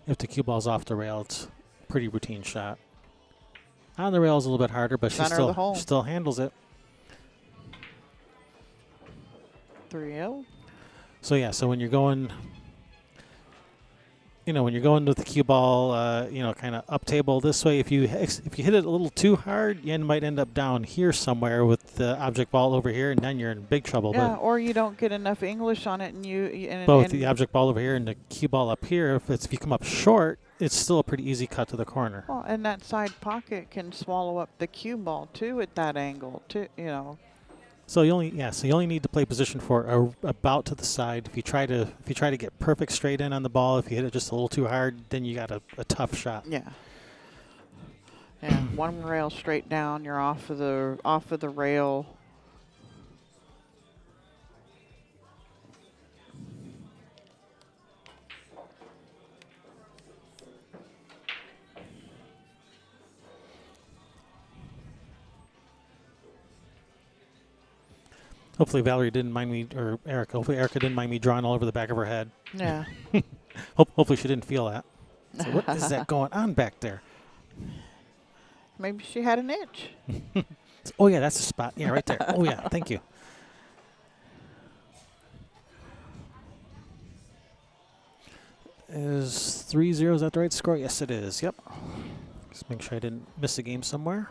if the cue ball's off the rail, it's a pretty routine shot. On the rail is a little bit harder, but she still handles it. 3-0. So yeah, so when you're going, when you're going with the cue ball, kind of up table this way, if you hit it a little too hard, you might end up down here somewhere with the object ball over here, and then you're in big trouble. Yeah, or you don't get enough English on it, and both the object ball over here and the cue ball up here. If you come up short, it's still a pretty easy cut to the corner. Well, and that side pocket can swallow up the cue ball too at that angle too. So you only need to play position for about to the side. If you try to get perfect straight in on the ball, if you hit it just a little too hard, then you got a tough shot. Yeah. Yeah, one rail straight down, you're off of the rail. Hopefully Valerie didn't mind me, or Erica. Hopefully Erica didn't mind me drawing all over the back of her head. Yeah. Hopefully she didn't feel that. So what is that going on back there? Maybe she had an itch. Oh yeah, that's the spot. Yeah, right there. Oh yeah, thank you. Is 3-0, is that the right score? Yes, it is. Yep. Just make sure I didn't miss a game somewhere.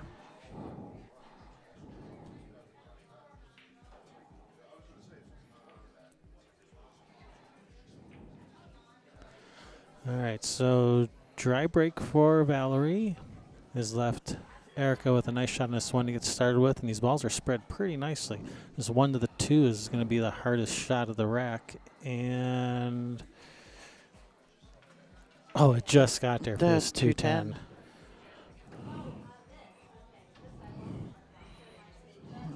All right, so dry break for Valerie has left Erica with a nice shot on this one to get started with, and these balls are spread pretty nicely. This 1 to the 2 is going to be the hardest shot of the rack, and it just got there for this 210.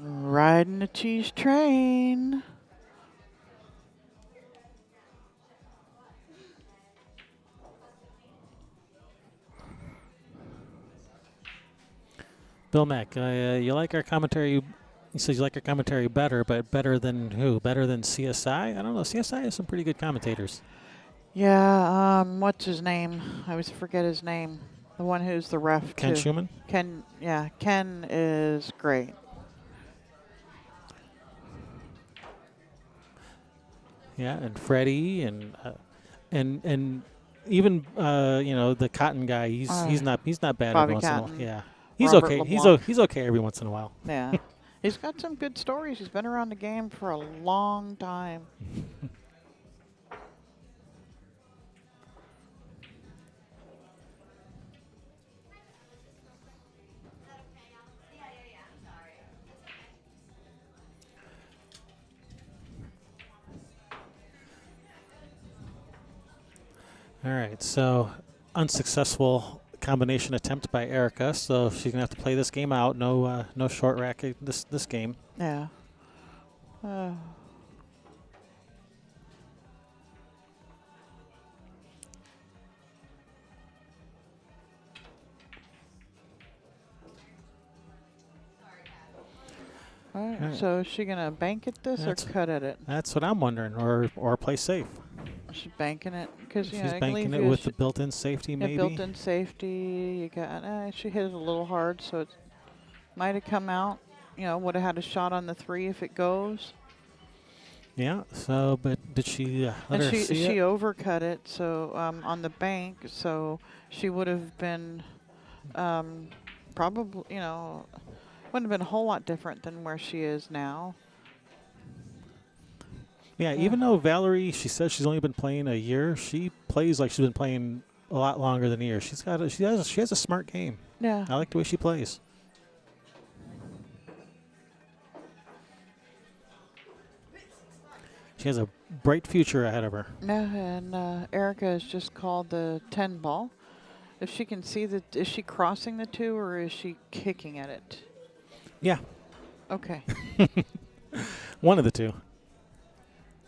Riding the cheese train. Bill Mack, you like our commentary? He says you like our commentary better, but better than who? Better than CSI? I don't know. CSI has some pretty good commentators. Yeah, what's his name? I always forget his name. The one who's the ref, Ken too. Schumann? Ken is great. Yeah, and Freddie and even the Cotton guy. He's not bad Bobby every once in a Cotton, while. Yeah, he's Robert okay. LeBlanc. He's okay every once in a while. Yeah, he's got some good stories. He's been around the game for a long time. All right, so unsuccessful combination attempt by Erica, so she's gonna have to play this game out. No short rack this game. Yeah. All right. So is she gonna bank at this or cut at it? That's what I'm wondering, or play safe. She's banking it because She's banking it with the built-in safety, maybe. Built-in safety. You got. She hit it a little hard, so it might have come out. Would have had a shot on the 3 if it goes. Yeah. So, but did she let her see it? She overcut it, so on the bank, so she would have been probably wouldn't have been a whole lot different than where she is now. Yeah, even though Valerie, she says she's only been playing a year, she plays like she's been playing a lot longer than a year. She has a smart game. Yeah. I like the way she plays. She has a bright future ahead of her. Yeah, and Erica has just called the 10 ball. If she can see is she crossing the 2 or is she kicking at it? Yeah, Okay. one of the two.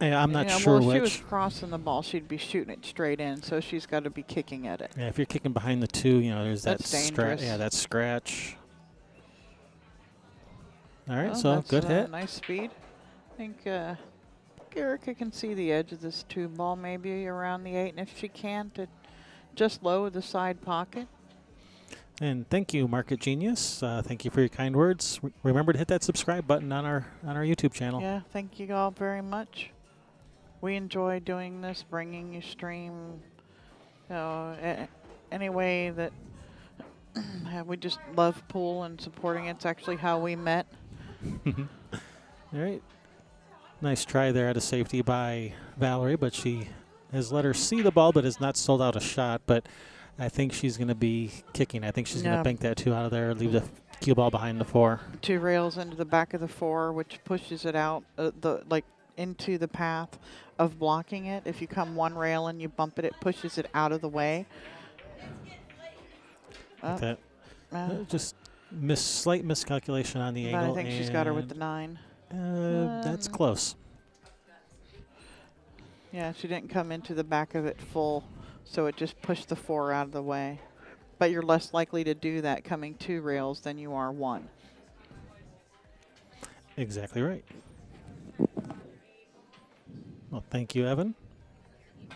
Yeah, I'm not sure well, if which. she was crossing the ball, she'd be shooting it straight in, so she's got to be kicking at it. Yeah, if you're kicking behind the 2, there's that That's dangerous. Yeah, that scratch. All right, Well, so that's, good hit. Nice speed. I think Erica can see the edge of this 2 ball, maybe around the 8, and if she can't, just low the side pocket. And thank you, Market Genius. Thank you for your kind words. Remember to hit that subscribe button on our YouTube channel. Yeah, thank you all very much. We enjoy doing this, bringing you stream. Any way that we just love pool and supporting it. It's actually how we met. All right. Nice try there at a safety by Valerie, but she has let her see the ball, but has not sold out a shot. But I think she's going to be kicking. I think she's going to bank that 2 out of there, leave the cue ball behind the 4. 2 rails into the back of the 4, which pushes it out into the path of blocking it. If you come 1 rail and you bump it, it pushes it out of the way. Just slight miscalculation on the angle. I think she's got her with the 9. That's close. Yeah, she didn't come into the back of it full, so it just pushed the 4 out of the way. But you're less likely to do that coming 2 rails than you are 1. Exactly right. Well, thank you, Evan. I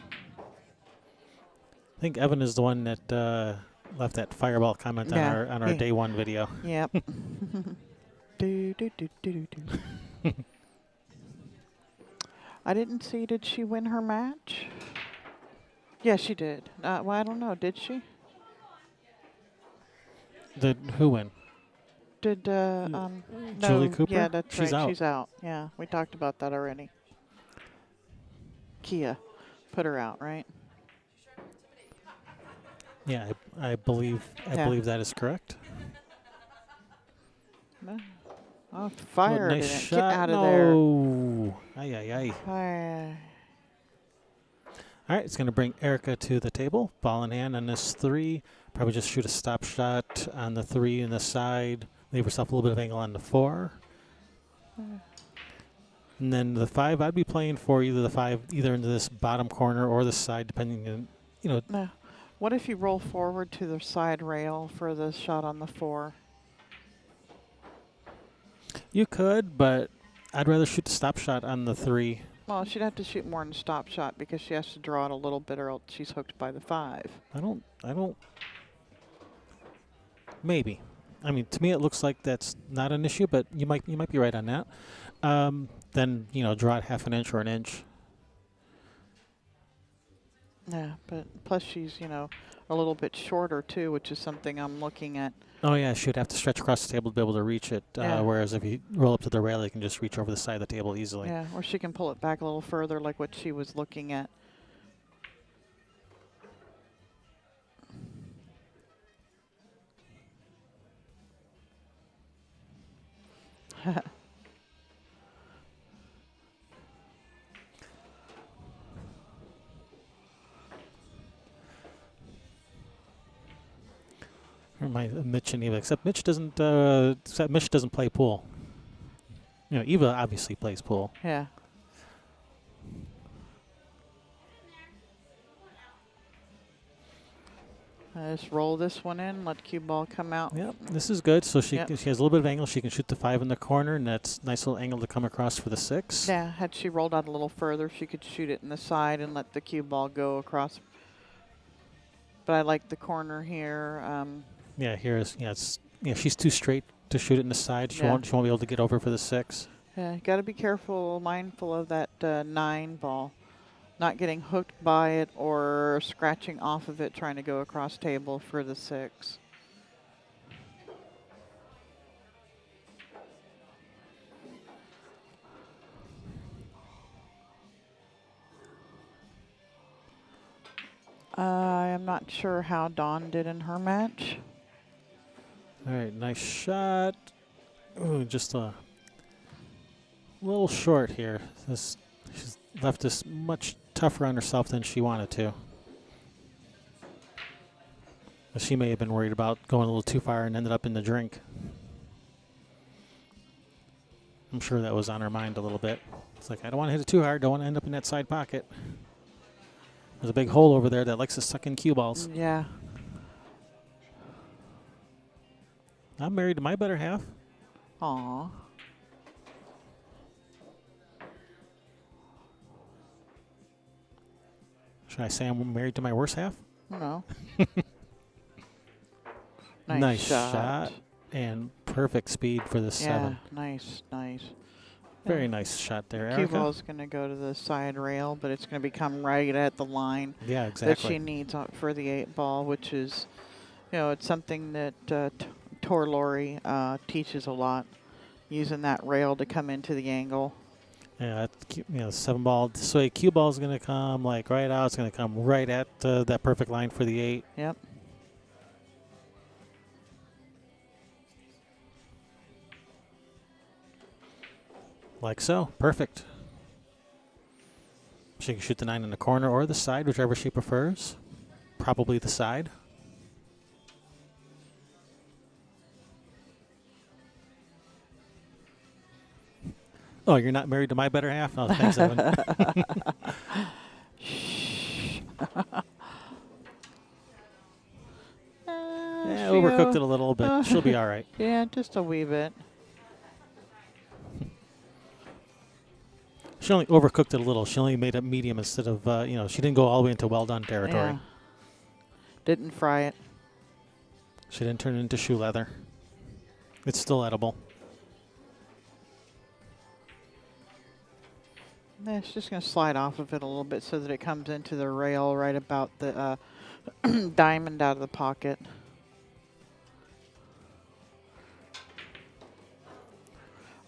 think Evan is the one that left that fireball comment on our day 1 video. Yep. do, do, do, do, do. I didn't see, did she win her match? Yeah, she did. Well, I don't know, did she? Did who win? Did, Julie no, Cooper? Yeah, that's She's right, out. she's out. Yeah, we talked about that already. Kia put her out, right? Yeah, I believe that is correct. No. Oh, fired nice it. shot. Get out of No. Ay, ay, ay. there. All right, it's going to bring Erica to the table. Ball in hand on this 3. Probably just shoot a stop shot on the 3 in the side. Leave herself a little bit of angle on the 4. And then the 5, I'd be playing for either the 5, either into this bottom corner or the side, depending on, No. What if you roll forward to the side rail for the shot on the 4? You could, but I'd rather shoot the stop shot on the 3. Well, she'd have to shoot more than a stop shot because she has to draw it a little bit or else she's hooked by the 5. I don't. Maybe. I mean, to me, it looks like that's not an issue, but you might be right on that. Then draw it half an inch or an inch. Yeah, but plus she's, a little bit shorter too, which is something I'm looking at. Oh yeah, she'd have to stretch across the table to be able to reach it. Whereas if you roll up to the rail, you can just reach over the side of the table easily. Yeah, or she can pull it back a little further, like what she was looking at. Mitch and Eva, except Mitch doesn't play pool. Eva obviously plays pool. Yeah. Just roll this one in, let cue ball come out. Yep, this is good. So she has a little bit of angle. She can shoot the 5 in the corner, and that's a nice little angle to come across for the 6. Yeah, had she rolled out a little further, she could shoot it in the side and let the cue ball go across. But I like the corner here. She's too straight to shoot it in the side. She won't be able to get over for the 6. Yeah, got to be careful, mindful of that 9 ball. Not getting hooked by it or scratching off of it, trying to go across table for the 6. am not sure how Dawn did in her match. All right, nice shot. Ooh, just a little short here. She's left this much tougher on herself than she wanted to. She may have been worried about going a little too far and ended up in the drink. I'm sure that was on her mind a little bit. It's like, I don't want to hit it too hard. Don't want to end up in that side pocket. There's a big hole over there that likes to suck in cue balls. Yeah. I'm married to my better half. Aw. Should I say I'm married to my worse half? No. Nice shot. And perfect speed for the 7. Nice. Very nice shot there, Cue Erica. ball's going to go to the side rail, but it's going to become right at the line Yeah, that exactly. she needs for the 8 ball, which is, it's something that Tor Lori teaches a lot, using that rail to come into the angle. Yeah, 7 ball. This way, cue ball's going to come like right out. It's going to come right at that perfect line for the 8. Yep. Like so. Perfect. She can shoot the 9 in the corner or the side, whichever she prefers. Probably the side. Oh, you're not married to my better half? Oh, thanks, Evan. Yeah, overcooked it a little, but she'll be all right. Yeah, just a wee bit. She only overcooked it a little. She only made it medium instead of, she didn't go all the way into well done territory. Yeah. Didn't fry it. She didn't turn it into shoe leather. It's still edible. Yeah, it's just going to slide off of it a little bit so that it comes into the rail right about the diamond out of the pocket.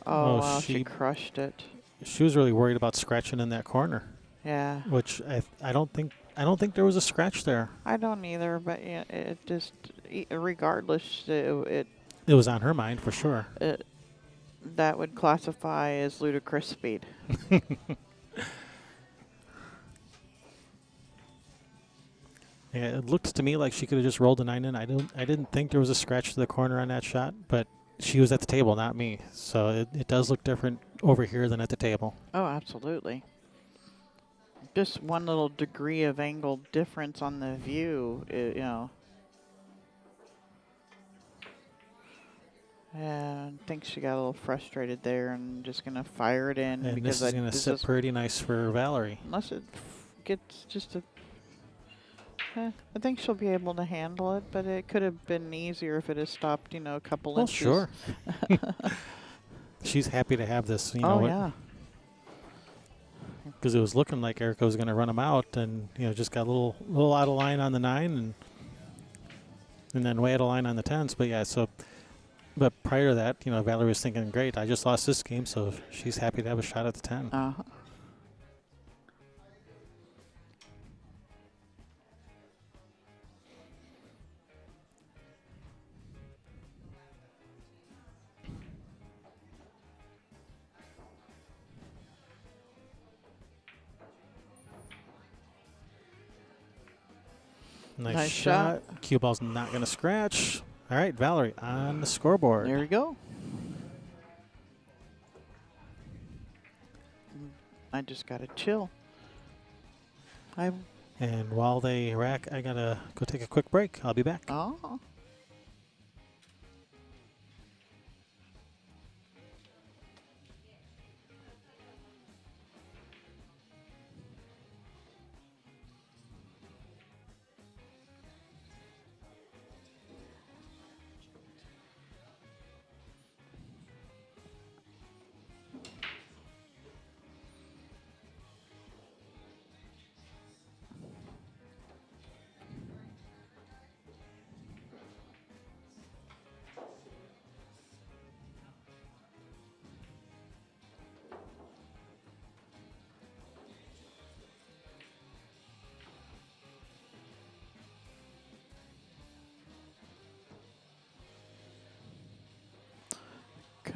Oh, wow, she crushed it. She was really worried about scratching in that corner. Yeah. Which I don't think there was a scratch there. I don't either, but yeah, it just regardless it was on her mind for sure. That would classify as ludicrous speed. Yeah, it looked to me like she could have just rolled a 9 in. I didn't think there was a scratch to the corner on that shot, but she was at the table, not me. So it does look different over here than at the table. Oh, absolutely. Just one little degree of angle difference on the view, Yeah, I think she got a little frustrated there and just going to fire it in. And because this is going to sit pretty nice for Valerie. Unless it gets just a... I think she'll be able to handle it, but it could have been easier if it had stopped, a couple inches. Well, sure. She's happy to have this, yeah. Because it was looking like Erica was going to run him out, and just got a little out of line on the 9, and then way out of line on the 10s. But yeah, but prior to that, Valerie was thinking, great, I just lost this game, so she's happy to have a shot at the 10. Uh-huh. Nice shot. Cue ball's not going to scratch. All right, Valerie on the scoreboard. There we go. I just got to chill. And while they rack, I got to go take a quick break. I'll be back. Oh.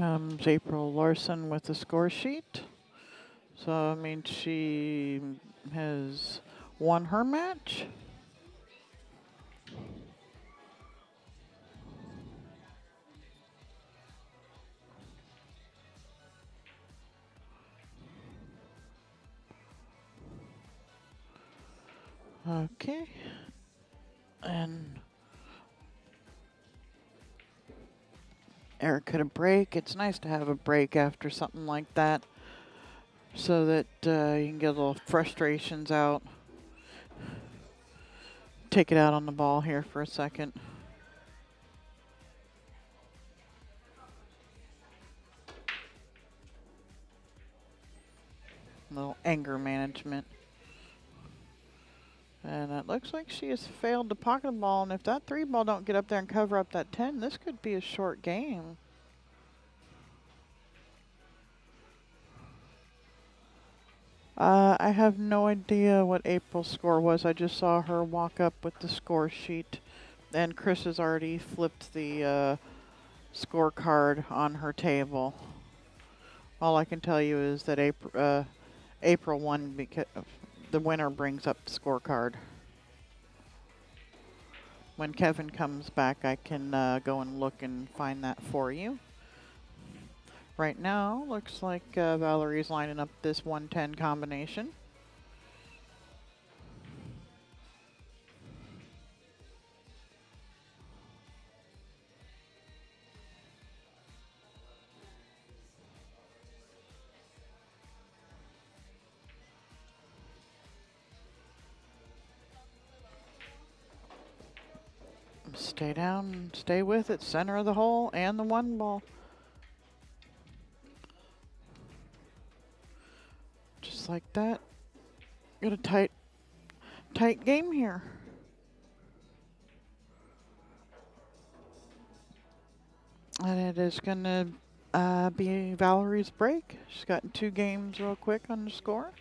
comes April Larson with the score sheet. So, I mean, she has won her match. Okay. And Erica to break. It's nice to have a break after something like that so that you can get a little frustrations out. Take it out on the ball here for a second. A little anger management. And it looks like she has failed to pocket the ball. And if that 3 ball don't get up there and cover up that 10, this could be a short game. I have no idea what April's score was. I just saw her walk up with the score sheet. And Chris has already flipped the scorecard on her table. All I can tell you is that April won because the winner brings up the scorecard. When Kevin comes back, I can go and look and find that for you. Right now, looks like Valerie's lining up this 110 combination. Stay down, stay with it, center of the hole, and the 1 ball. Just like that. Got a tight game here. And it is going to be Valerie's break. She's gotten 2 games real quick on the score.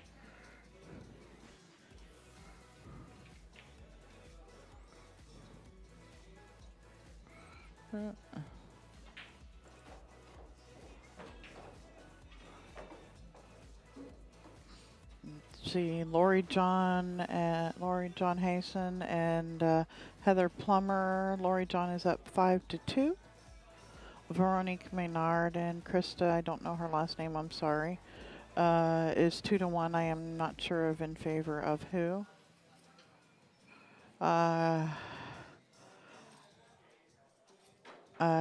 See Lori John Hasten and Heather Plummer. Lori John is up 5-2. Veronique Maynard and Krista, I don't know her last name, I'm sorry, is 2-1. I am not sure of in favor of who.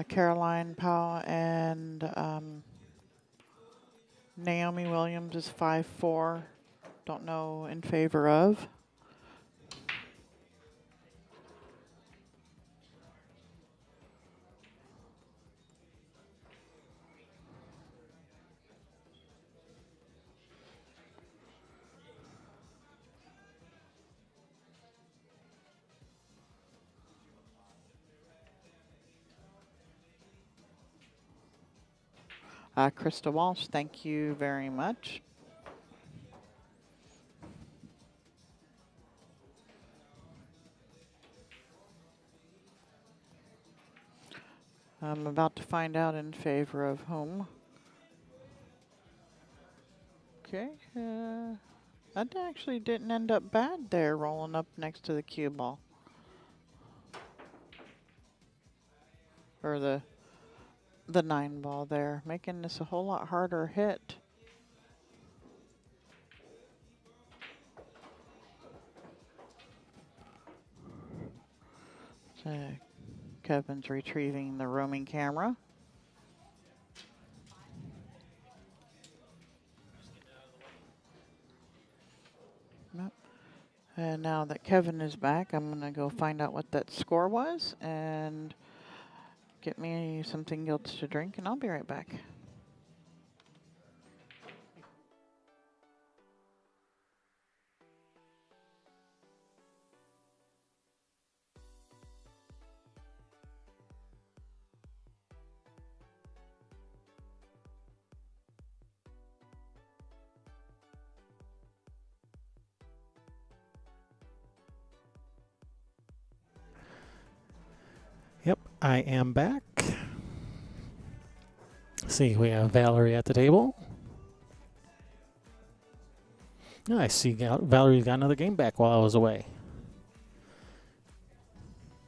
Caroline Powell and Naomi Williams is 5-4. Don't know in favor of. Krista Walsh, thank you very much. I'm about to find out in favor of whom. Okay, that actually didn't end up bad there, rolling up next to the cue ball. Or the 9 ball there, making this a whole lot harder hit. So Kevin's retrieving the roaming camera. Yep. And now that Kevin is back, I'm going to go find out what that score was and get me something else to drink, and I'll be right back. Yep, I am back. see, we have Valerie at the table. I see Valerie got another game back while I was away.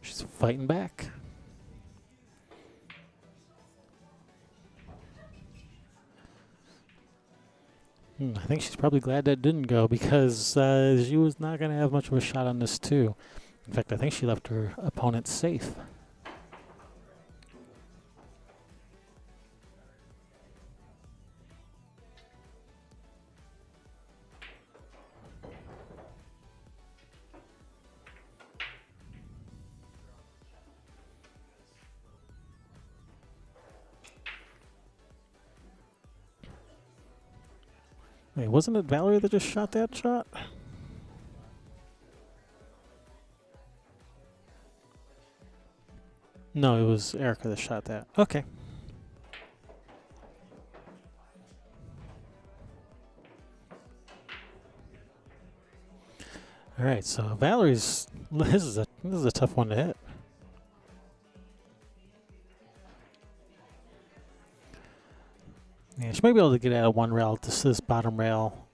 She's fighting back. I think she's probably glad that didn't go because she was not going to have much of a shot on this too. In fact, I think she left her opponent safe. Wait, wasn't it Valerie that just shot that shot? No, it was Erica that shot that. Okay. All right, so Valerie's this is a tough one to hit. Yeah, she might be able to get out of one rail to this bottom rail.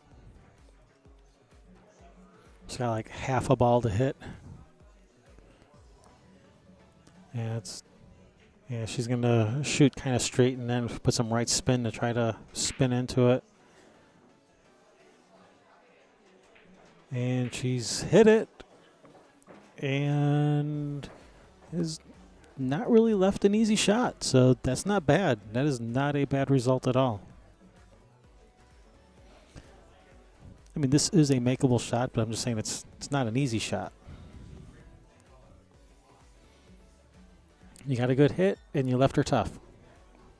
She's got like half a ball to hit. Yeah, she's gonna shoot kind of straight and then put some right spin to try to spin into it. And she's hit it and is not really left an easy shot, so that's not bad. That is not a bad result at all. I mean, this is a makeable shot, but I'm just saying it's not an easy shot. You got a good hit, and you left her tough.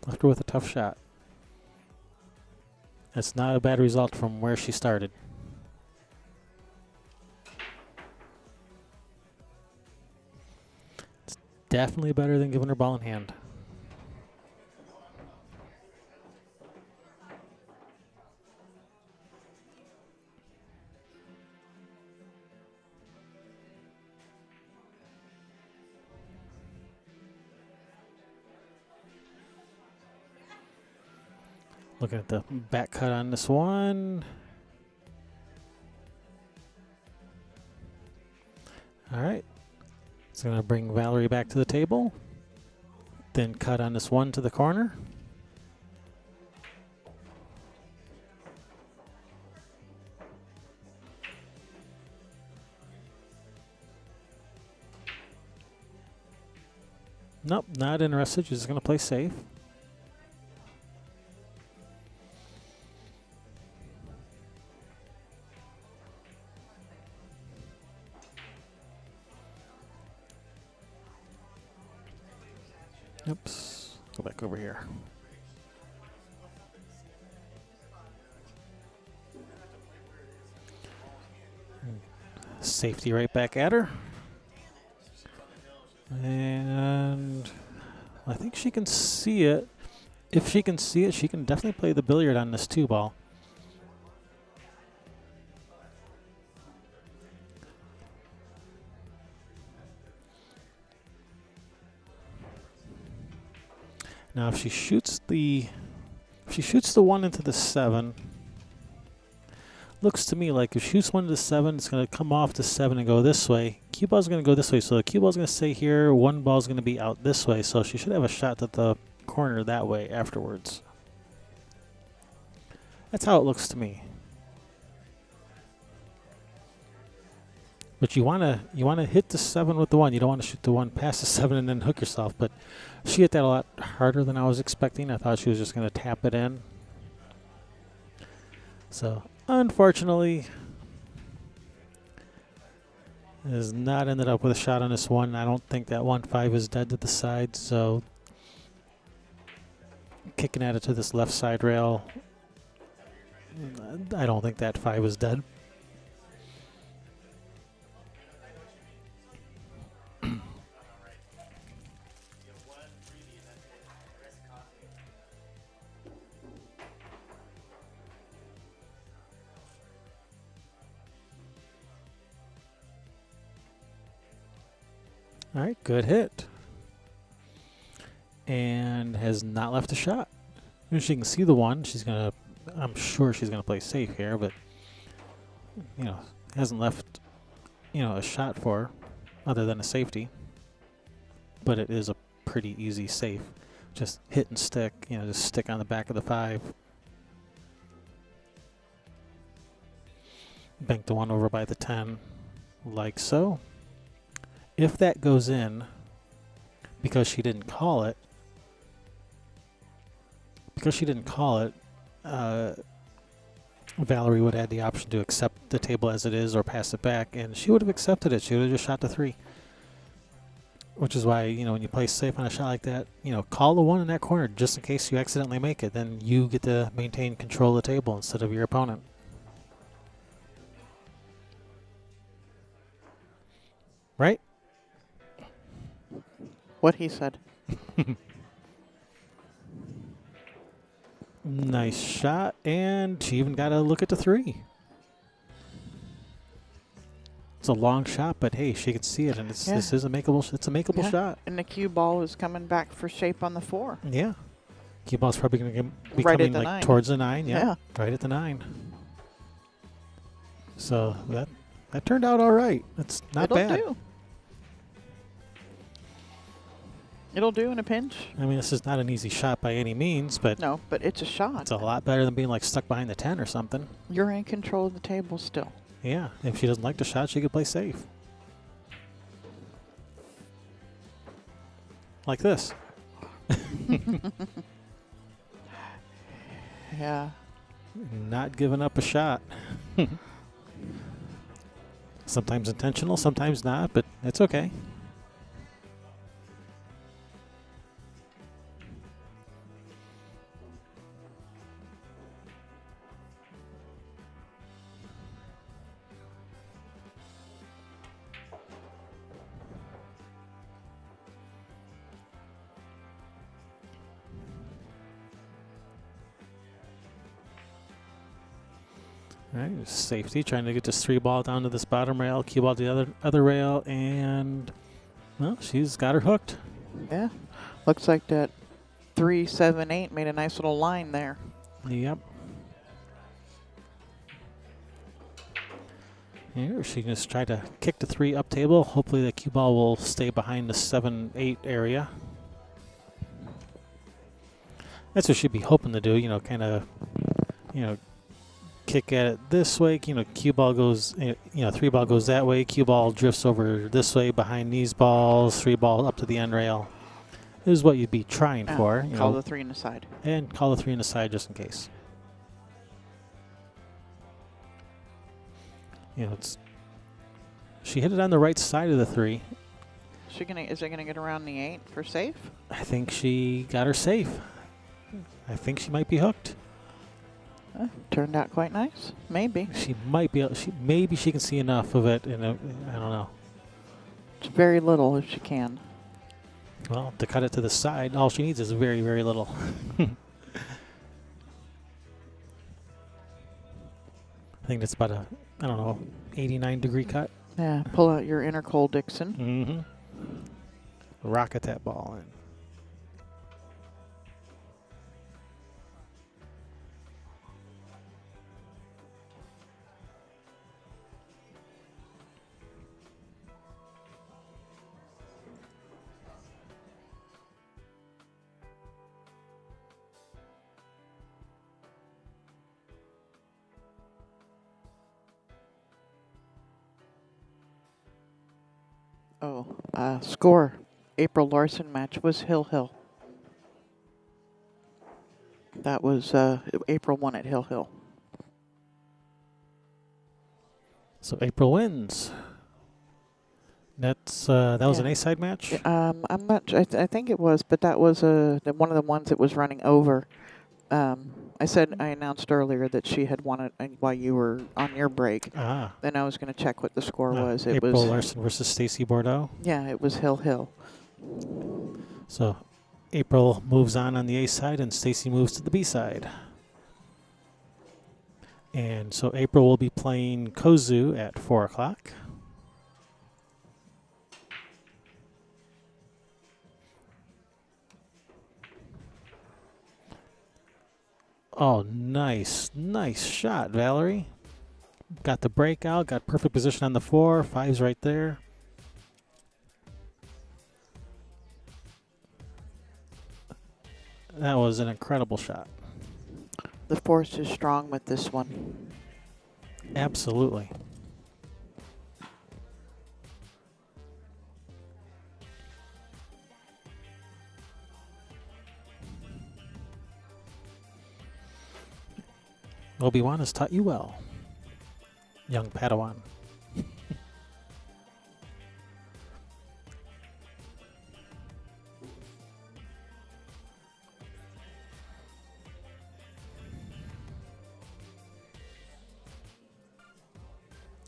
Left her with a tough shot. That's not a bad result from where she started. It's definitely better than giving her ball in hand. Looking at the back cut on this one. All right. It's going to bring Valerie back to the table. Then cut on this one to the corner. Nope, not interested. She's just going to play safe. Oops, go back over here. Safety right back at her. And I think she can see it. If she can see it, she can definitely play the billiard on this 2-ball. Now, if she shoots the 1 into the 7, looks to me like if she shoots 1 into the 7, it's going to come off the 7 and go this way. Cue ball's going to go this way, so the cue ball's going to stay here. 1 ball's going to be out this way, so she should have a shot at the corner that way afterwards. That's how it looks to me. But you wanna hit the 7 with the 1. You don't want to shoot the 1 past the 7 and then hook yourself. But she hit that a lot harder than I was expecting. I thought she was just going to tap it in. So unfortunately, has not ended up with a shot on this one. I don't think that 1-5 is dead to the side. So kicking at it to this left side rail. I don't think that 5 is dead. All right, good hit. And has not left a shot. If she can see the one, she's gonna. I'm sure she's gonna play safe here, but hasn't left a shot for her other than a safety. But it is a pretty easy safe. Just hit and stick. Just stick on the back of the 5. Bank the 1 over by the 10, like so. If that goes in, because she didn't call it, Valerie would have the option to accept the table as it is or pass it back, and she would have accepted it. She would have just shot the 3. Which is why, when you play safe on a shot like that, call the 1 in that corner just in case you accidentally make it. Then you get to maintain control of the table instead of your opponent. Right? What he said. Nice shot, and she even got to look at the 3. It's a long shot, but hey, she can see it, and this is a makeable. It's a makeable shot. And the cue ball is coming back for shape on the 4. Yeah, cue ball's probably going to be right coming at the like 9. towards the 9. Yeah, right at the 9. So that turned out all right. It's not bad. Do. It'll do in a pinch. I mean, this is not an easy shot by any means, but no, but it's a shot. It's a lot better than being like stuck behind the 10 or something. You're in control of the table still. Yeah, if she doesn't like the shot, she could play safe. Like this. Yeah. Not giving up a shot. Sometimes intentional, sometimes not, but it's okay. All right, safety, trying to get this 3 ball down to this bottom rail, cue ball to the other rail, and well, she's got her hooked. Yeah, looks like that 3, 7, 8 made a nice little line there. Yep. Here, she can just try to kick the 3 up table. Hopefully the cue ball will stay behind the 7, 8 area. That's what she'd be hoping to do, kind of, kick at it this way, cue ball goes, 3 ball goes that way, cue ball drifts over this way behind these balls, 3 ball up to the end rail. This is what you'd be trying for. Call the 3 in the side. And call the 3 in the side just in case. She hit it on the right side of the 3. Is it gonna get around the 8 for safe? I think she got her safe. I think she might be hooked. Turned out quite nice. Maybe. She might be. Maybe she can see enough of it, and I don't know. It's very little if she can. Well, to cut it to the side, all she needs is very, very little. I think that's about a, 89-degree cut. Yeah, pull out your intercoal Dickson. Mm-hmm. Rocket that ball in. Score. April Larson match was Hill. That was April won at Hill. So April wins. That's that was an A-side match. I'm not. I think it was, but that was one of the ones that was running over. I announced earlier that she had won it while you were on your break. Then I was going to check what the score was. It April was Larson versus Stacy Bordeaux. Yeah, it was Hill. So April moves on the A side, and Stacy moves to the B side. And so April will be playing Kozu at 4 o'clock. Oh, nice. Nice shot, Valerie. Got the breakout, got perfect position on the 4. 5's right there. That was an incredible shot. The force is strong with this one. Absolutely. Obi-Wan has taught you well, young Padawan.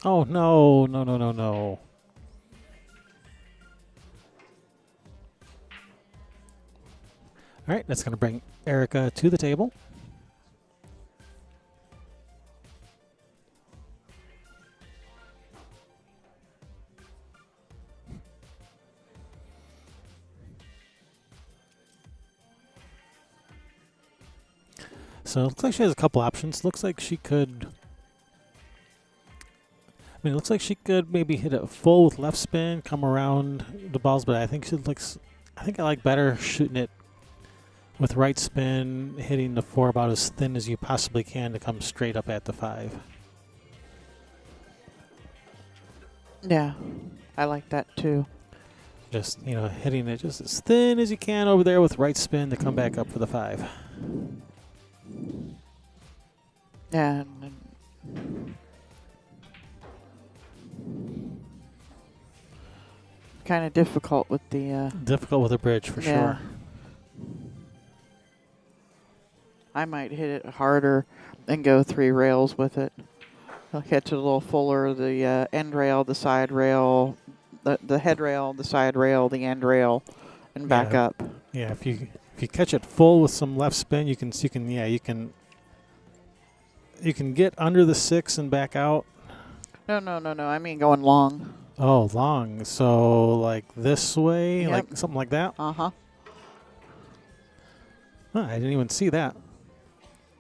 Oh, no, no, no, no, no. All right, that's going to bring Erica to the table. So it looks like she has a couple options. Looks like she could... I mean, it looks like she could maybe hit it full with left spin, come around the balls, but I think I like better shooting it with right spin, hitting the 4 about as thin as you possibly can to come straight up at the 5. Yeah, I like that too. Just, you know, hitting it just as thin as you can over there with right spin to come back up for the 5. Yeah. Kind of difficult with the... Difficult with a bridge for sure. I might hit it harder and go 3 rails with it. I'll catch it a little fuller, the end rail, the side rail, the head rail, the side rail, the end rail, and back up. Yeah, if you catch it full with some left spin, you can get under the 6 and back out. No. I mean going long. Oh, long. So like this way, Yep. like something like that. Uh-huh. Huh, I didn't even see that.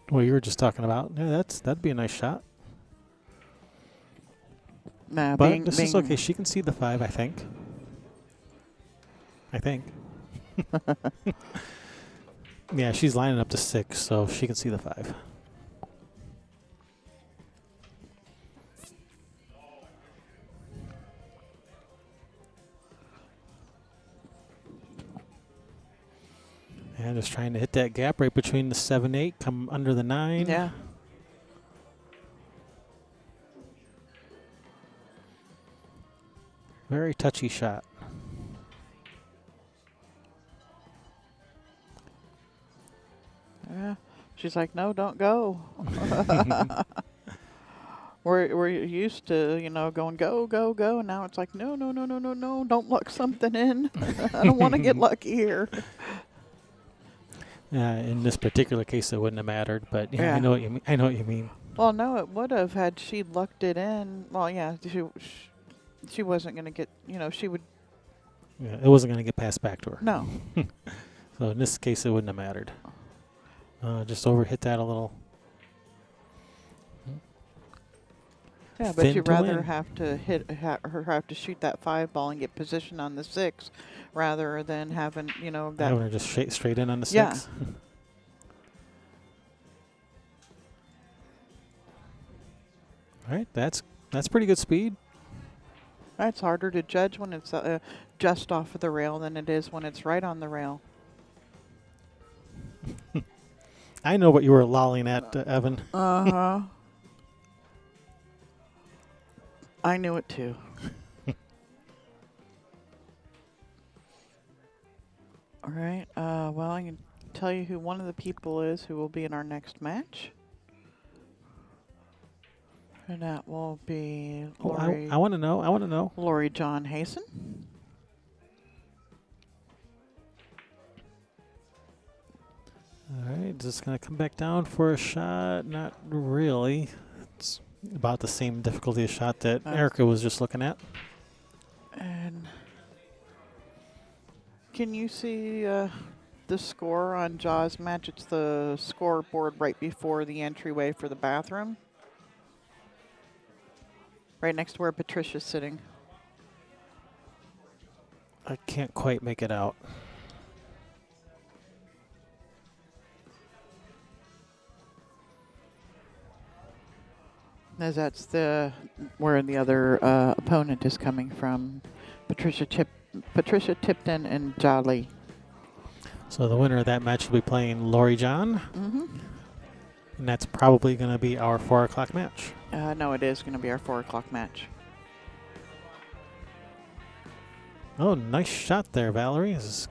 What you were just talking about. Yeah, that'd be a nice shot. Nah, But this is okay. She can see the 5, I think. Yeah, she's lining up to 6, so she can see the 5. And just trying to hit that gap right between the 7-8, come under the 9. Yeah. Very touchy shot. Yeah. She's like, no, don't go. We're used to, going go, go, go. And now it's like, no, don't luck something in. I don't want to get lucky here. In this particular case, it wouldn't have mattered, but yeah, I know what you mean. I know what you mean. Well, no, it would have had she lucked it in. Well, yeah, she wasn't going to get, she would. Yeah, it wasn't going to get passed back to her. No. So in this case, it wouldn't have mattered. Just overhit that a little. Yeah, but you'd rather have to have to shoot that 5 ball and get position on the 6, rather than having that. Having her just straight in on the 6. Yeah. All right, that's pretty good speed. It's harder to judge when it's just off of the rail than it is when it's right on the rail. I know what you were lolling at, Evan. Uh-huh. I knew it too. All right. Well, I can tell you who one of the people is who will be in our next match. And that will be Lori. I want to know. Lori John Hasten. All right, just going to come back down for a shot. Not really. It's about the same difficulty a shot that Erica was just looking at. And can you see the score on Jaws match. It's the scoreboard right before the entryway for the bathroom. Right next to where Patricia's sitting. I can't quite make it out. As that's where the other opponent is coming from. Patricia Tipton and Jolly. So the winner of that match will be playing Lori John. Mm-hmm. And that's probably going to be our 4 o'clock match. No, it is going to be our 4 o'clock match. Oh, nice shot there, Valerie. How's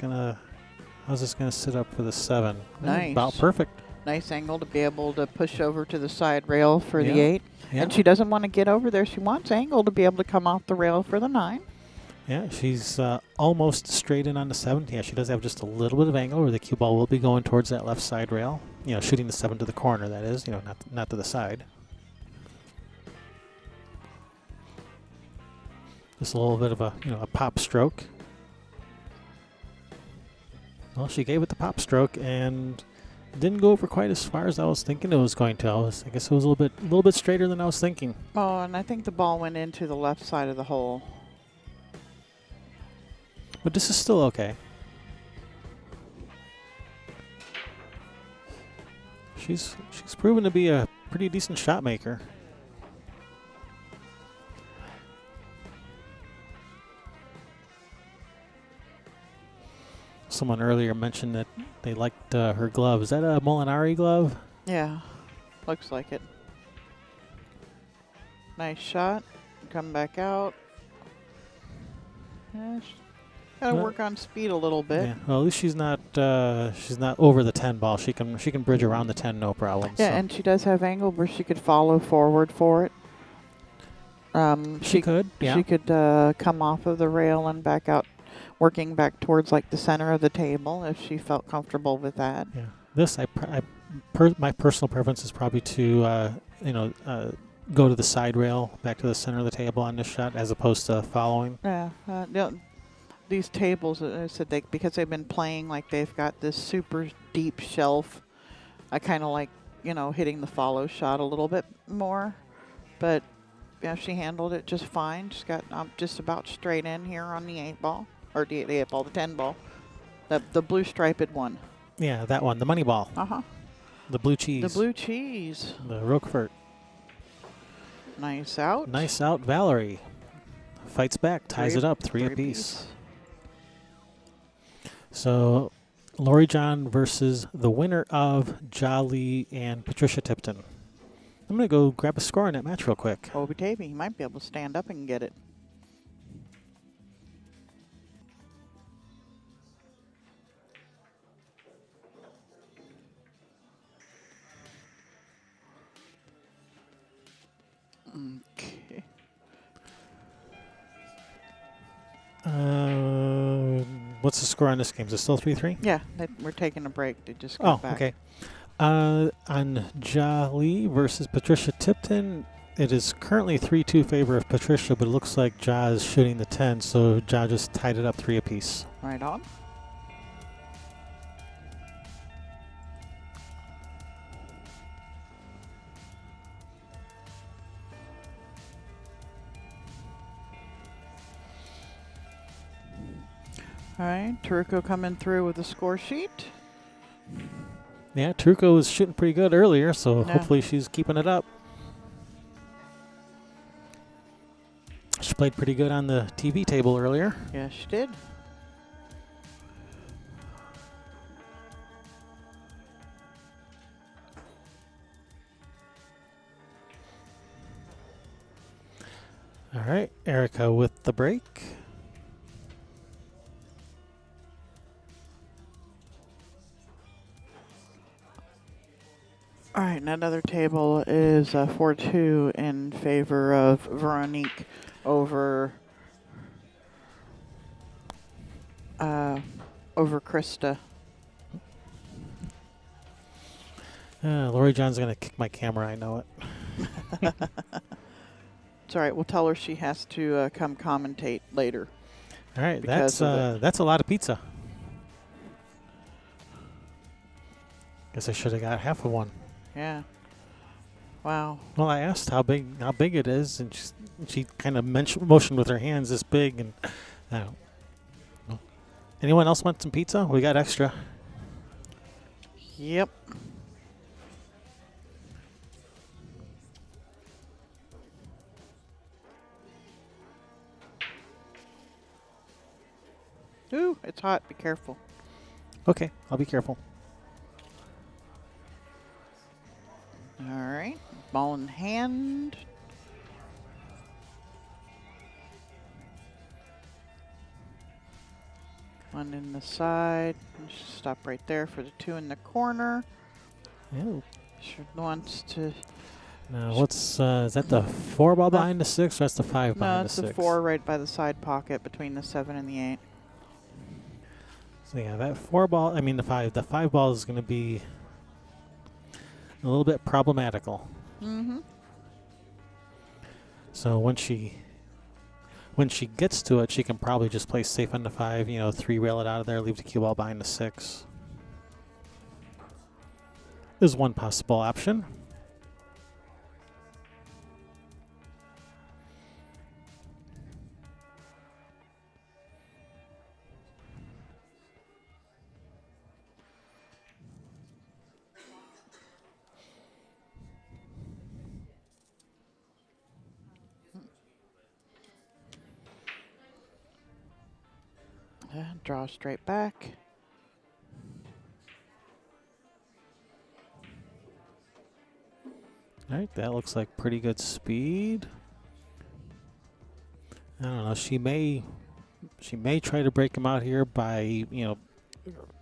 this gonna sit up for the 7? Nice. About perfect. Nice angle to be able to push over to the side rail for the 8. Yeah. And she doesn't want to get over there. She wants angle to be able to come off the rail for the 9. Yeah, she's almost straight in on the 7. Yeah, she does have just a little bit of angle where the cue ball will be going towards that left side rail. You know, shooting the 7 to the corner, that is. You know, not to the side. Just a little bit of a pop stroke. Well, she gave it the pop stroke and didn't go over quite as far as I was thinking it was going to. I guess it was a little bit straighter than I was thinking. Oh, and I think the ball went into the left side of the hole. But this is still okay. She's proven to be a pretty decent shot maker. Someone earlier mentioned that they liked her glove. Is that a Molinari glove? Yeah, looks like it. Nice shot. Come back out. Yeah, gotta work on speed a little bit. Yeah. Well, at least she's not over the 10 ball. She can bridge around the 10 no problem. Yeah, so. and she does have angle where she could follow forward for it. She could. Yeah. She could come off of the rail and back out, working back towards like the center of the table if she felt comfortable with that. Yeah. This my personal preference is probably to go to the side rail, back to the center of the table on this shot, as opposed to following. Yeah. These tables, I said, because they've been playing like they've got this super deep shelf. I kind of like, hitting the follow shot a little bit more, but yeah, she handled it just fine. She's got just about straight in here on the 8 ball, or the 8 ball, the 10 ball, the blue striped one. Yeah, that one, the money ball. The blue cheese. The blue cheese. The Roquefort. Nice out. Nice out, Valerie. Fights back, ties it up, 3 apiece. So, Lori John versus the winner of Jolly and Patricia Tipton. I'm going to go grab a score on that match real quick. Obi Tavy, he might be able to stand up and get it. Okay. What's the score on this game? Is it still 3-3? Yeah, we're taking a break to just go back. Okay. On Jolly versus Patricia Tipton, it is currently 3-2 favor of Patricia, but it looks like Ja is shooting the 10, so Ja just tied it up 3 apiece. Right on. All right, Taruko coming through with the score sheet. Yeah, Taruko was shooting pretty good earlier, so Yeah. hopefully she's keeping it up. She played pretty good on the TV table earlier. Yes, she did. All right, Erica with the break. All right, and another table is 4-2 in favor of Veronique over Krista. Lori John's going to kick my camera, I know it. It's all right. We'll tell her she has to come commentate later. All right, Because that's a lot of pizza. Guess I should have got half of one. Yeah. Wow. Well, I asked how big it is, and she kind of motioned with her hands this big, and I don't. Well, anyone else want some pizza? We got extra. Yep. Ooh, it's hot. Be careful. Okay, I'll be careful. All right. Ball in hand. One in the side. Just stop right there for the 2 in the corner. Yeah. She wants to. Now, what's is that the 4 ball behind the 6, or that's the 5 No, behind it's the the 6? 4 right by the side pocket between the 7 and the 8. So yeah, that 4 ball. I mean the 5. The 5 ball is going to be a little bit problematical. Mm-hmm. So when she gets to it, she can probably just play safe on the 5. 3 rail it out of there, leave the cue ball behind the 6. Is one possible option. Draw straight back. All right, that looks like pretty good speed. I don't know. She may try to break him out here by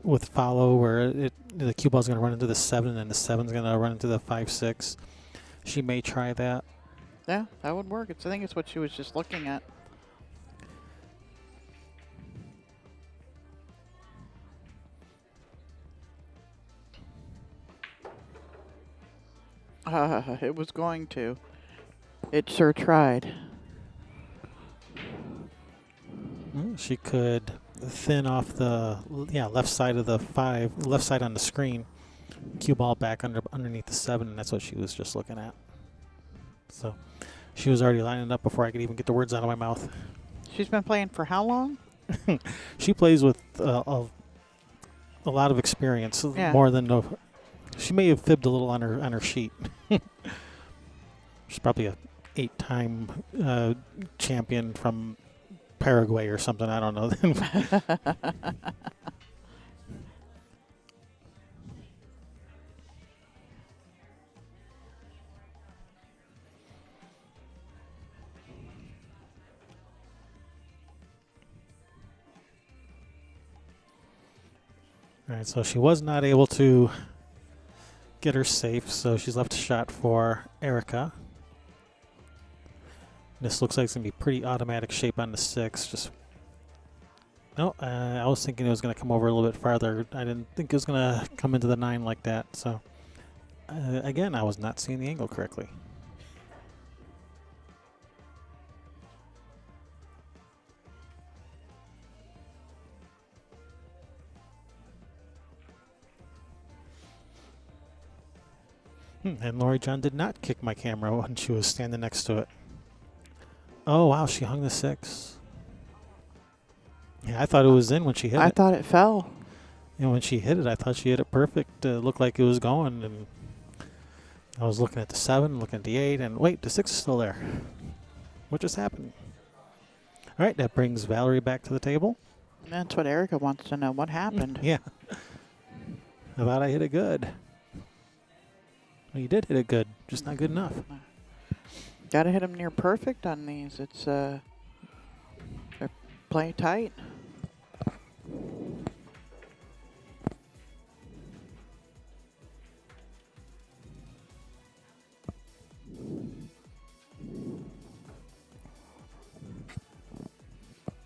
with follow, where the cue ball's going to run into the 7 and the 7's going to run into the 5-6. She may try that. Yeah, that would work. I think it's what she was just looking at. It was going to. It sure tried. She could thin off the left side of the 5, left side on the screen, cue ball back underneath the 7, and that's what she was just looking at. So she was already lining up before I could even get the words out of my mouth. She's been playing for how long? She plays with a lot of experience, more than she may have fibbed a little on her sheet. She's probably a 8-time champion from Paraguay or something. I don't know. All right, so she was not able to get her safe, so she's left a shot for Erica. This looks like it's going to be pretty automatic shape on the 6. I was thinking it was going to come over a little bit farther. I didn't think it was going to come into the 9 like that. So, again, I was not seeing the angle correctly. And Lori John did not kick my camera when she was standing next to it. Oh, wow, she hung the 6. Yeah, I thought it was in when she hit it. I thought it fell. And when she hit it, I thought she hit it perfect. It looked like it was going. And I was looking at the 7, looking at the 8, and wait, the 6 is still there. What just happened? All right, that brings Valerie back to the table. That's what Erica wants to know. What happened? Yeah. I thought I hit it good. Well, you did hit it good, just not good enough. Got to hit them near perfect on these. It's they're play tight.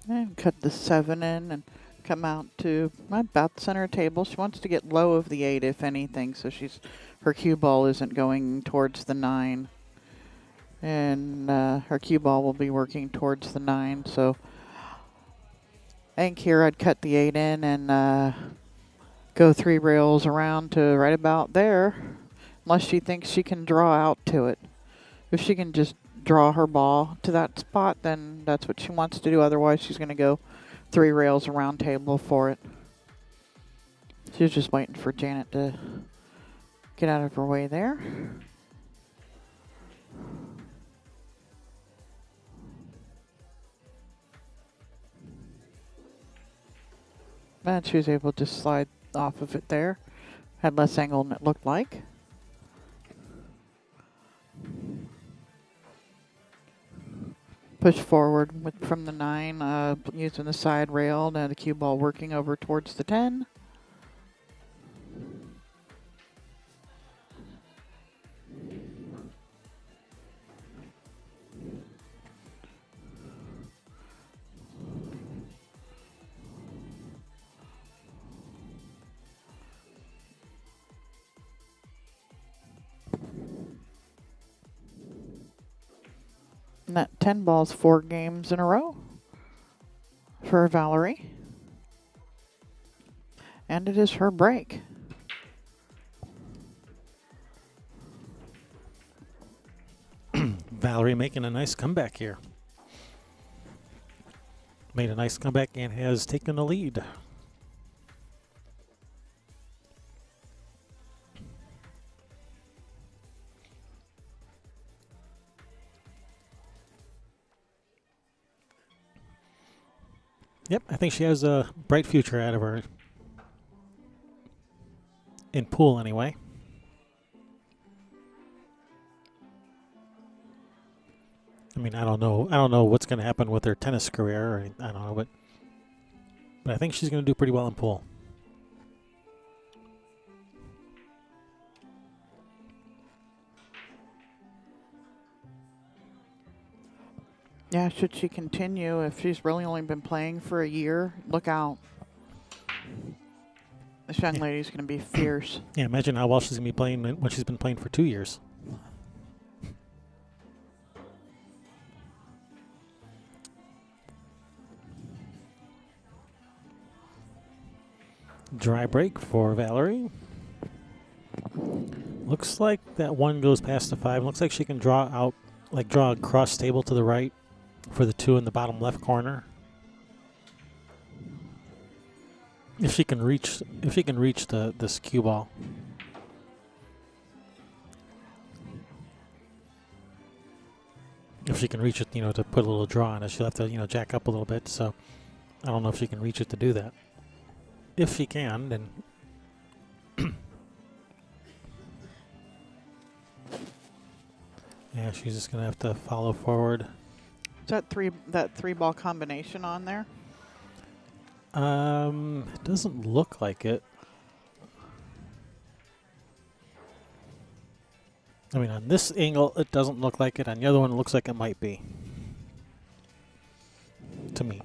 And cut the 7 in and come out to about the center table. She wants to get low of the 8, if anything, so her cue ball isn't going towards the 9. And her cue ball will be working towards the 9. So I think here I'd cut the 8 in and go 3 rails around to right about there, unless she thinks she can draw out to it. If she can just draw her ball to that spot, then that's what she wants to do. Otherwise, she's going to go 3 rails around table for it. She's just waiting for Janet to get out of her way there. And she was able to slide off of it there. Had less angle than it looked like. Push forward from the 9, using the side rail. Now the cue ball working over towards the 10. And that 10 ball's 4 games in a row for Valerie. And it is her break. Valerie making a nice comeback here. Made a nice comeback and has taken the lead. Yep, I think she has a bright future out of her. In pool, anyway. I mean, I don't know what's going to happen with her tennis career. Or I don't know, but I think she's going to do pretty well in pool. Yeah, should she continue, if she's really only been playing for a year, look out. This young lady's going to be fierce. Yeah, imagine how well she's going to be playing when she's been playing for 2 years. Dry break for Valerie. Looks like that 1 goes past the 5. Looks like she can draw out, draw a cross table to the right for the 2 in the bottom left corner. If she can reach this cue ball. If she can reach it, to put a little draw on it, she'll have to, jack up a little bit. So I don't know if she can reach it to do that. If she can, then yeah, she's just gonna have to follow forward. Is that 3 ball combination on there? It doesn't look like it. I mean, on this angle, it doesn't look like it. On the other one, it looks like it might be. To me.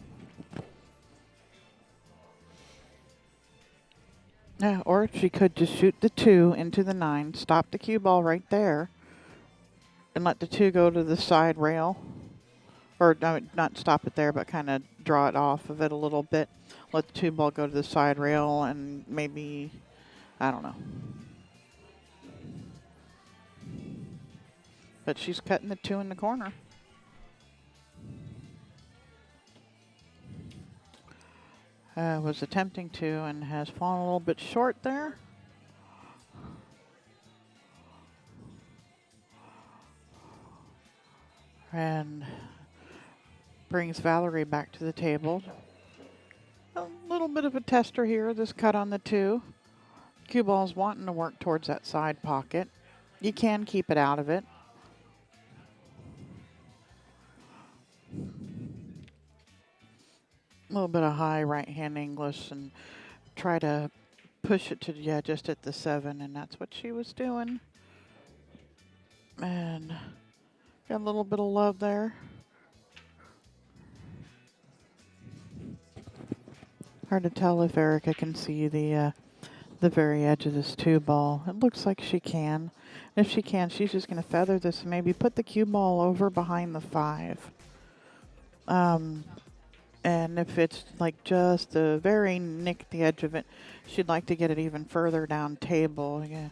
Yeah, or she could just shoot the 2 into the 9, stop the cue ball right there, and let the 2 go to the side rail. Or not stop it there, but kind of draw it off of it a little bit. Let the 2 ball go to the side rail and maybe, I don't know. But she's cutting the 2 in the corner. Was attempting to and has fallen a little bit short there. And brings Valerie back to the table. A little bit of a tester here, this cut on the 2. Cue ball's wanting to work towards that side pocket. You can keep it out of it. A little bit of high right hand English and try to push it to, just at the 7, and that's what she was doing. And got a little bit of love there. Hard to tell if Erica can see the very edge of this 2 ball. It looks like she can. And if she can, she's just going to feather this and maybe put the cue ball over behind the 5. And if it's like just the very nick the edge of it, she'd like to get it even further down table. Yeah.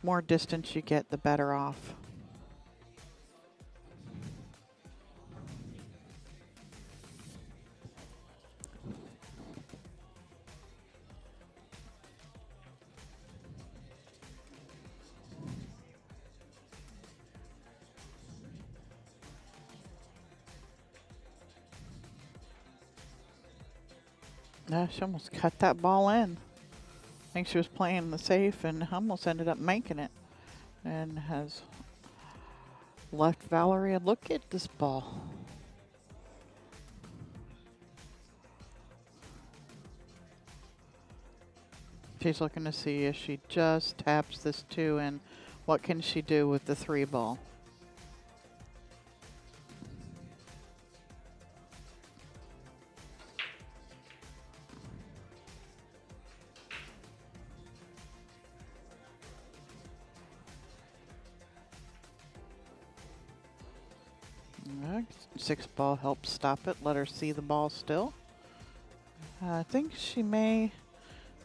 More distance you get, the better off. She almost cut that ball in. I think she was playing the safe and almost ended up making it. And has left Valerie a look at this ball. She's looking to see if she just taps this 2 in, what can she do with the 3 ball? Alright, 6 ball helps stop it, let her see the ball still. I think she may.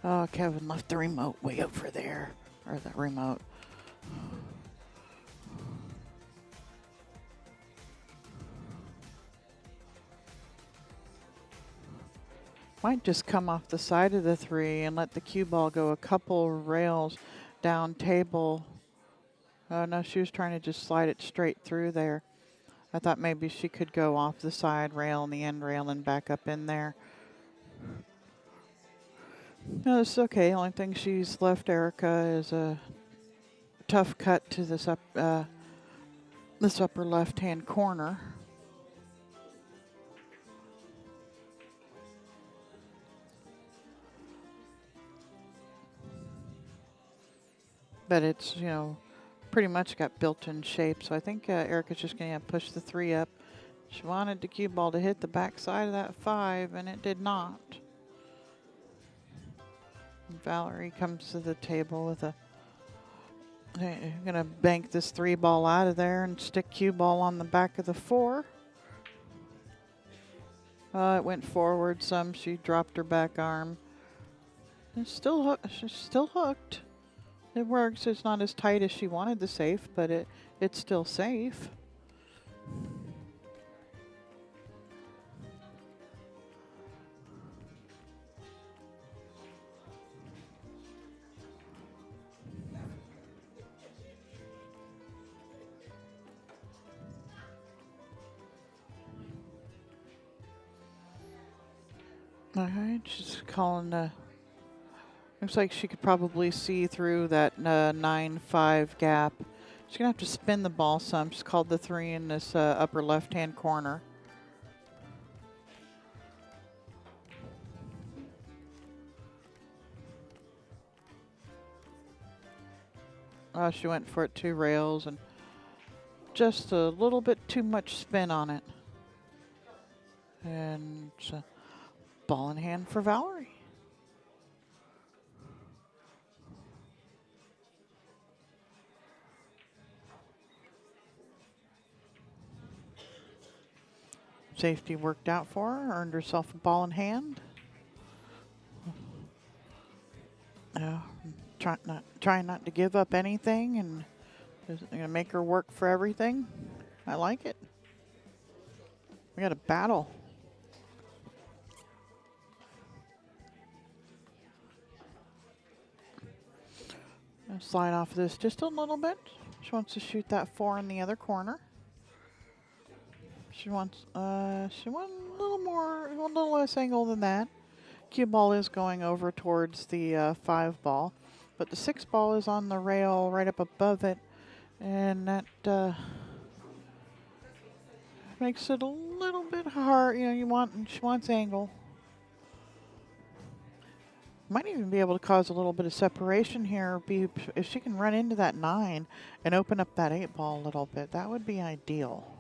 Oh, Kevin left the remote way over there. Or the remote. Might just come off the side of the 3 and let the cue ball go a couple rails down table. Oh no, she was trying to just slide it straight through there. I thought maybe she could go off the side rail and the end rail and back up in there. No, it's okay. Only thing she's left Erica is a tough cut to this upper left-hand corner. But it's, you know, pretty much got built-in shape. So I think Erica's just going to push the 3 up. She wanted the cue ball to hit the back side of that 5, and it did not. Valerie comes to the table with a. I'm gonna bank this 3 ball out of there and stick cue ball on the back of the 4. It went forward some. She dropped her back arm. It's still she's still hooked. It works. It's not as tight as she wanted the safe, but it's still safe. Alright, she's calling looks like she could probably see through that 9-5 gap. She's gonna have to spin the ball some. She's called the 3 in this upper left-hand corner. She went for it 2 rails and just a little bit too much spin on it. And ball in hand for Valerie. Safety worked out for her, earned herself a ball in hand. Trying not to give up anything and gonna make her work for everything. I like it. We got a battle. I'll slide off this just a little bit. She wants to shoot that 4 in the other corner. She wants a little less angle than that. Cue ball is going over towards the 5 ball, but the 6 ball is on the rail right up above it, and that makes it a little bit hard. You know, she wants angle. Might even be able to cause a little bit of separation here. If she can run into that 9 and open up that 8 ball a little bit, that would be ideal.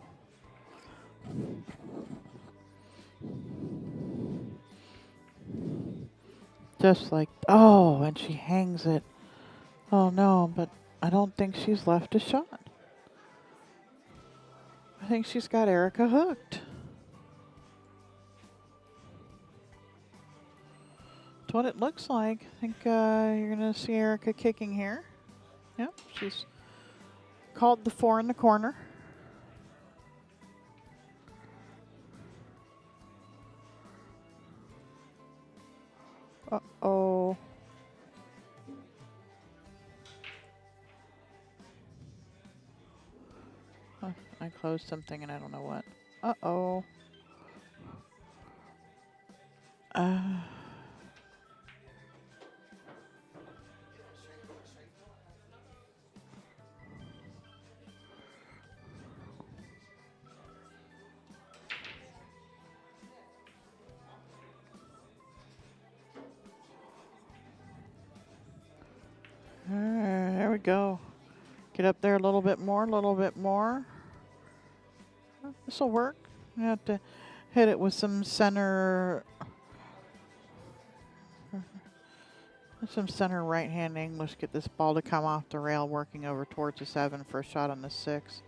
Just like, oh, and she hangs it. Oh no, but I don't think she's left a shot. I think she's got Erica hooked. That's what it looks like. I think you're going to see Erica kicking here. Yep, she's called the 4 in the corner. Uh-oh. I closed something and I don't know what. Uh-oh. There we go. Get up there a little bit more, a little bit more. This will work. You have to hit it with some center right-hand English. Get this ball to come off the rail, working over towards the 7 for a shot on the 6.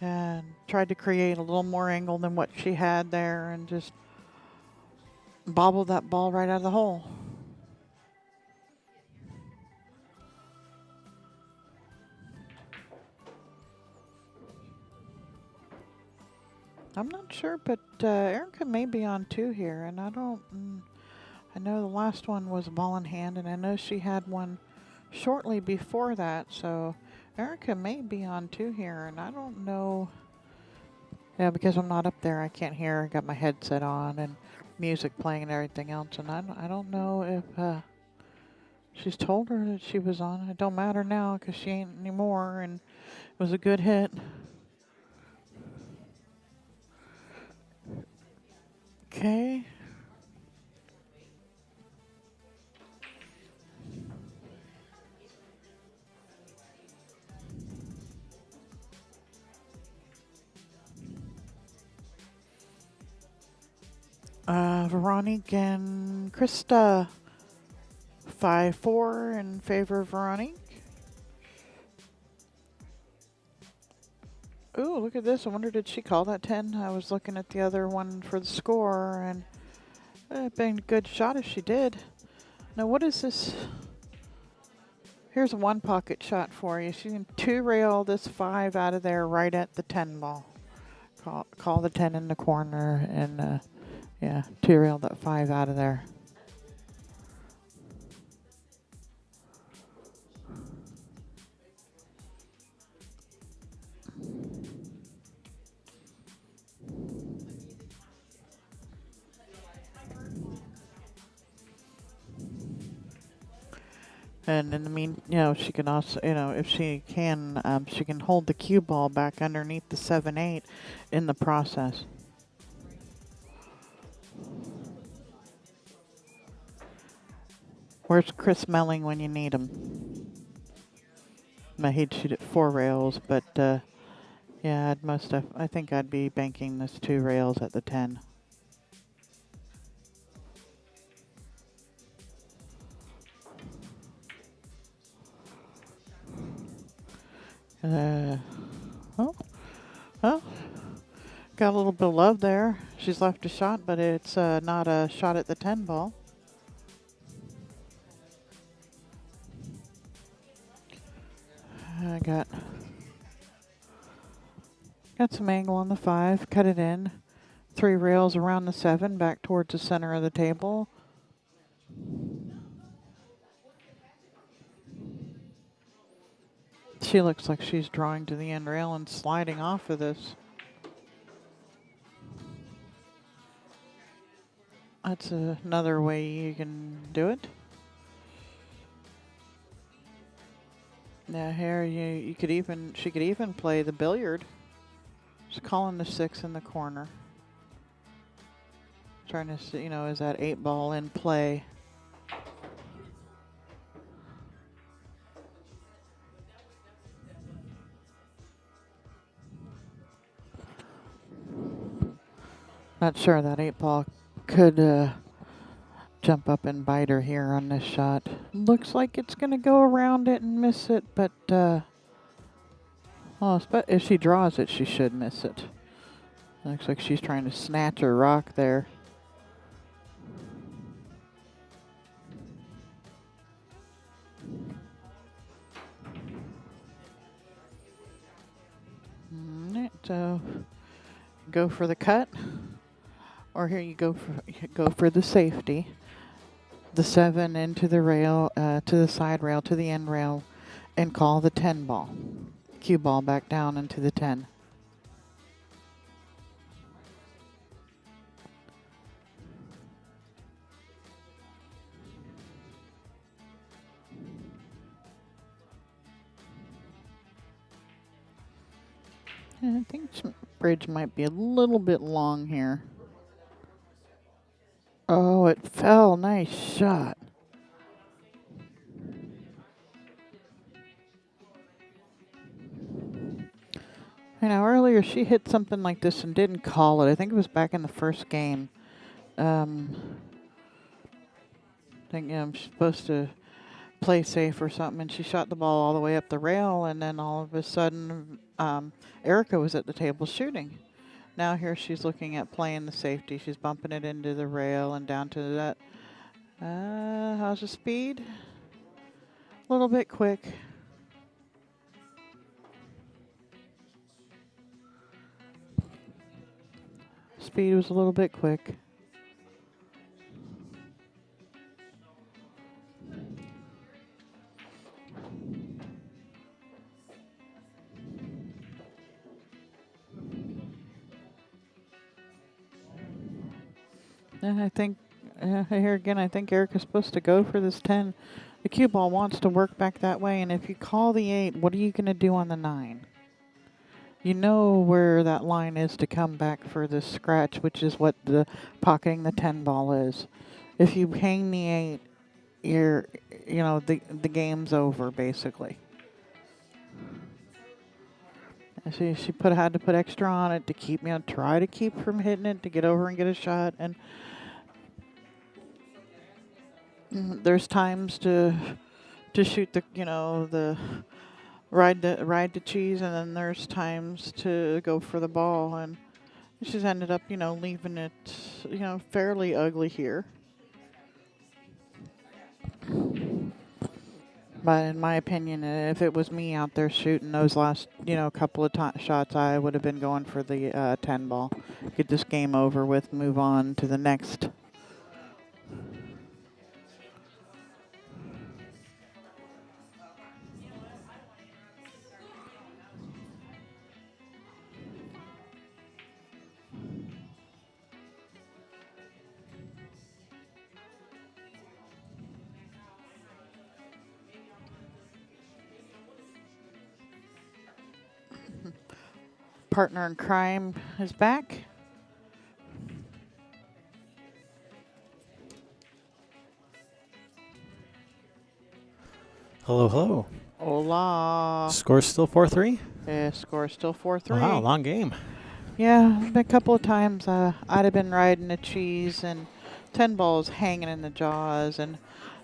And tried to create a little more angle than what she had there and just bobbled that ball right out of the hole. I'm not sure, but Erica may be on 2 here, and I know the last one was a ball in hand, and I know she had one shortly before that, so Erica may be on 2 here, and I don't know. Yeah, because I'm not up there, I can't hear. I got my headset on and music playing and everything else, and I don't know if she's told her that she was on. It don't matter now because she ain't anymore, and it was a good hit. Okay. Veronique and Krista. 5-4 in favor of Veronique. Ooh, look at this. I wonder, did she call that 10? I was looking at the other one for the score, and it'd been a good shot if she did. Now, what is this? Here's a 1 pocket shot for you. She can 2 rail this 5 out of there right at the 10 ball. Call the 10 in the corner, and yeah, 2 rail that 5 out of there. And in the she can also, if she can hold the cue ball back underneath the 7-8 in the process. Where's Chris Melling when you need him? He'd shoot at 4 rails, but yeah, I think I'd be banking this 2 rails at the 10. Well, got a little bit of love there. She's left a shot, but it's not a shot at the 10 ball. I got some angle on the 5, cut it in. 3 rails around the 7, back towards the center of the table. She looks like she's drawing to the end rail and sliding off of this. That's another way you can do it. Now here she could even play the billiard. Just calling the 6 in the corner. Trying to see, is that 8 ball in play? Not sure that 8 ball could jump up and bite her here on this shot. Looks like it's going to go around it and miss it, but if she draws it, she should miss it. Looks like she's trying to snatch her rock there. Alright, so go for the cut, or here you go for the safety. The 7 into the rail, to the side rail, to the end rail, and call the 10 ball. Cue ball back down into the 10. I think bridge might be a little bit long here. Oh, it fell. Nice shot. You know, earlier she hit something like this and didn't call it. I think it was back in the first game. I think she's supposed to play safe or something, and she shot the ball all the way up the rail, and then all of a sudden, Erica was at the table shooting. Now here she's looking at playing the safety. She's bumping it into the rail and down to that. How's the speed? A little bit quick. Speed was a little bit quick. And I think, here again, I think Erica's supposed to go for this 10. The cue ball wants to work back that way, and if you call the 8, what are you going to do on the 9? You know where that line is to come back for this scratch, which is what the pocketing the 10 ball is. If you hang the 8, the game's over, basically. She had to put extra on it to keep try to keep from hitting it, to get over and get a shot. And there's times to shoot the ride the cheese, and then there's times to go for the ball. And she's ended up leaving it fairly ugly here. But in my opinion, if it was me out there shooting those last, couple of shots, I would have been going for the 10 ball. Get this game over with, move on to the next. Partner in crime is back. Hello, hello. Hola. Score's still 4-3? Yeah, score's still 4-3. Wow, long game. Yeah, a couple of times I'd have been riding the cheese and 10 balls hanging in the jaws, and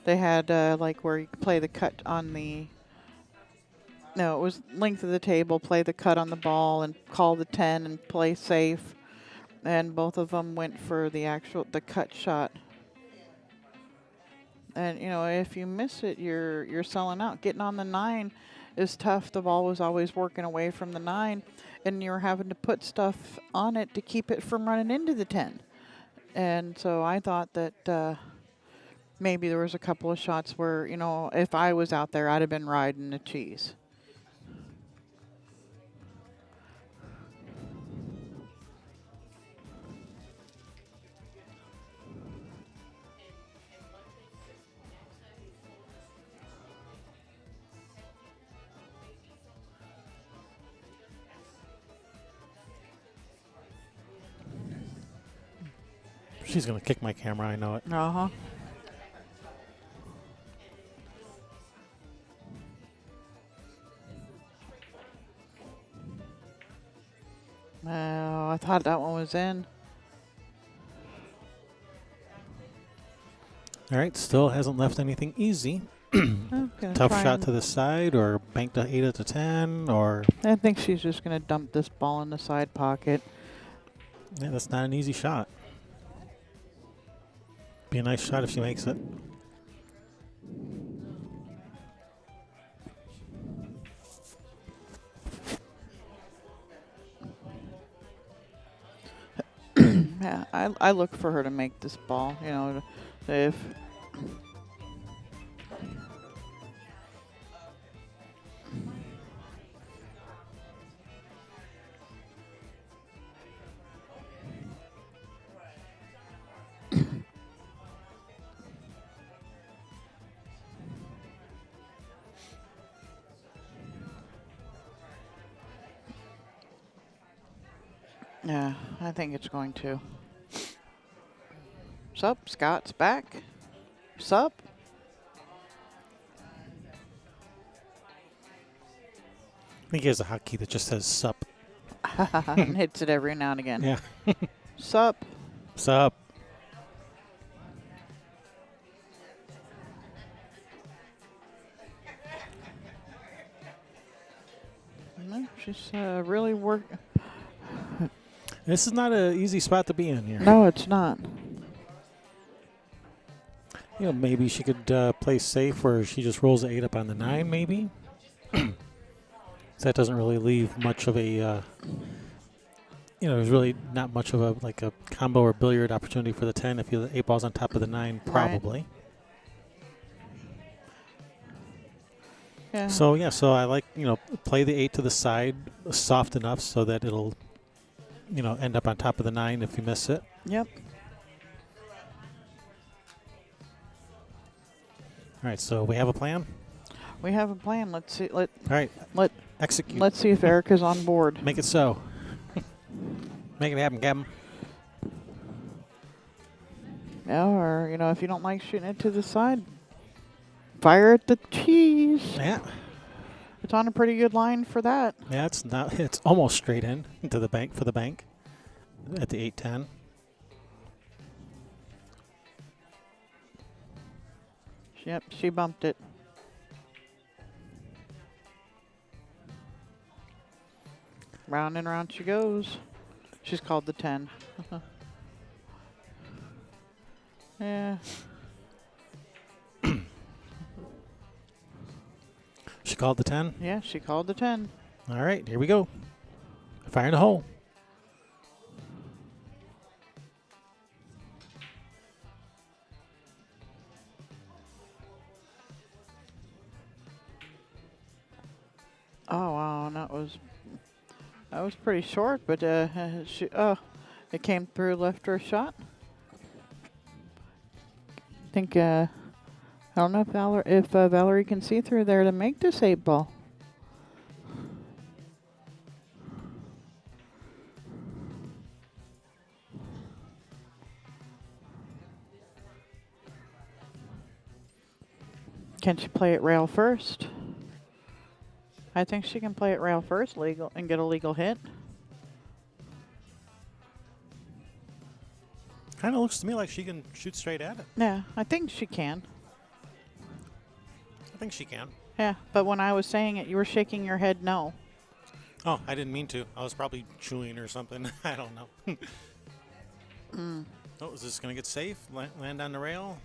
they had like where you could play the cut on the. No, it was length of the table, play the cut on the ball and call the 10 and play safe. And both of them went for the cut shot. And, if you miss it, you're selling out. Getting on the 9 is tough. The ball was always working away from the 9, and you're having to put stuff on it to keep it from running into the 10. And so I thought that maybe there was a couple of shots where, if I was out there, I'd have been riding the cheese. She's going to kick my camera, I know it. Uh-huh. Oh, I thought that one was in. All right, still hasn't left anything easy. Tough shot to the side, or bank to 8 to 10, or... I think she's just going to dump this ball in the side pocket. Yeah, that's not an easy shot. Be a nice shot if she makes it. Yeah, I look for her to make this ball. You know, if yeah, I think it's going to. Sup, Scott's back. Sup. I think he has a hotkey that just says sup. And hits it every now and again. Yeah. Sup. Sup. She's really working. This is not an easy spot to be in here. No, it's not. You know, maybe she could play safe where she just rolls the 8 up on the 9, maybe. So that doesn't really leave much of a, you know, there's really not much of a combo or billiard opportunity for the 10 if the 8 ball's on top of the 9, probably. Right. Yeah. So, yeah, so I like, you know, play the 8 to the side soft enough so that it'll, you know, end up on top of the 9 if you miss it. Yep. All right, so we have a plan. We have a plan. Let's see. All right, Let execute. Let's see if Erica's on board. Make it so. Make it happen, Captain. Yeah, or you know, if you don't like shooting it to the side, fire at the cheese. Yeah. It's on a pretty good line for that. Yeah, it's not. It's almost straight in to the bank for the bank at the 8-10. Yep, she bumped it. Round and round she goes. She's called the 10. Yeah. She called the 10. Yeah, she called the 10. All right, here we go. Fire in the hole. Oh wow, that was pretty short, but it came through, left her a shot. I think I don't know if Valerie can see through there to make this 8 ball. Can she play it rail first? I think she can play it rail first, legal, and get a legal hit. Kind of looks to me like she can shoot straight at it. Yeah, I think she can. I think she can. Yeah, but when I was saying it, you were shaking your head no. Oh, I didn't mean to. I was probably chewing or something. I don't know. Oh, is this going to get safe? Land on the rail?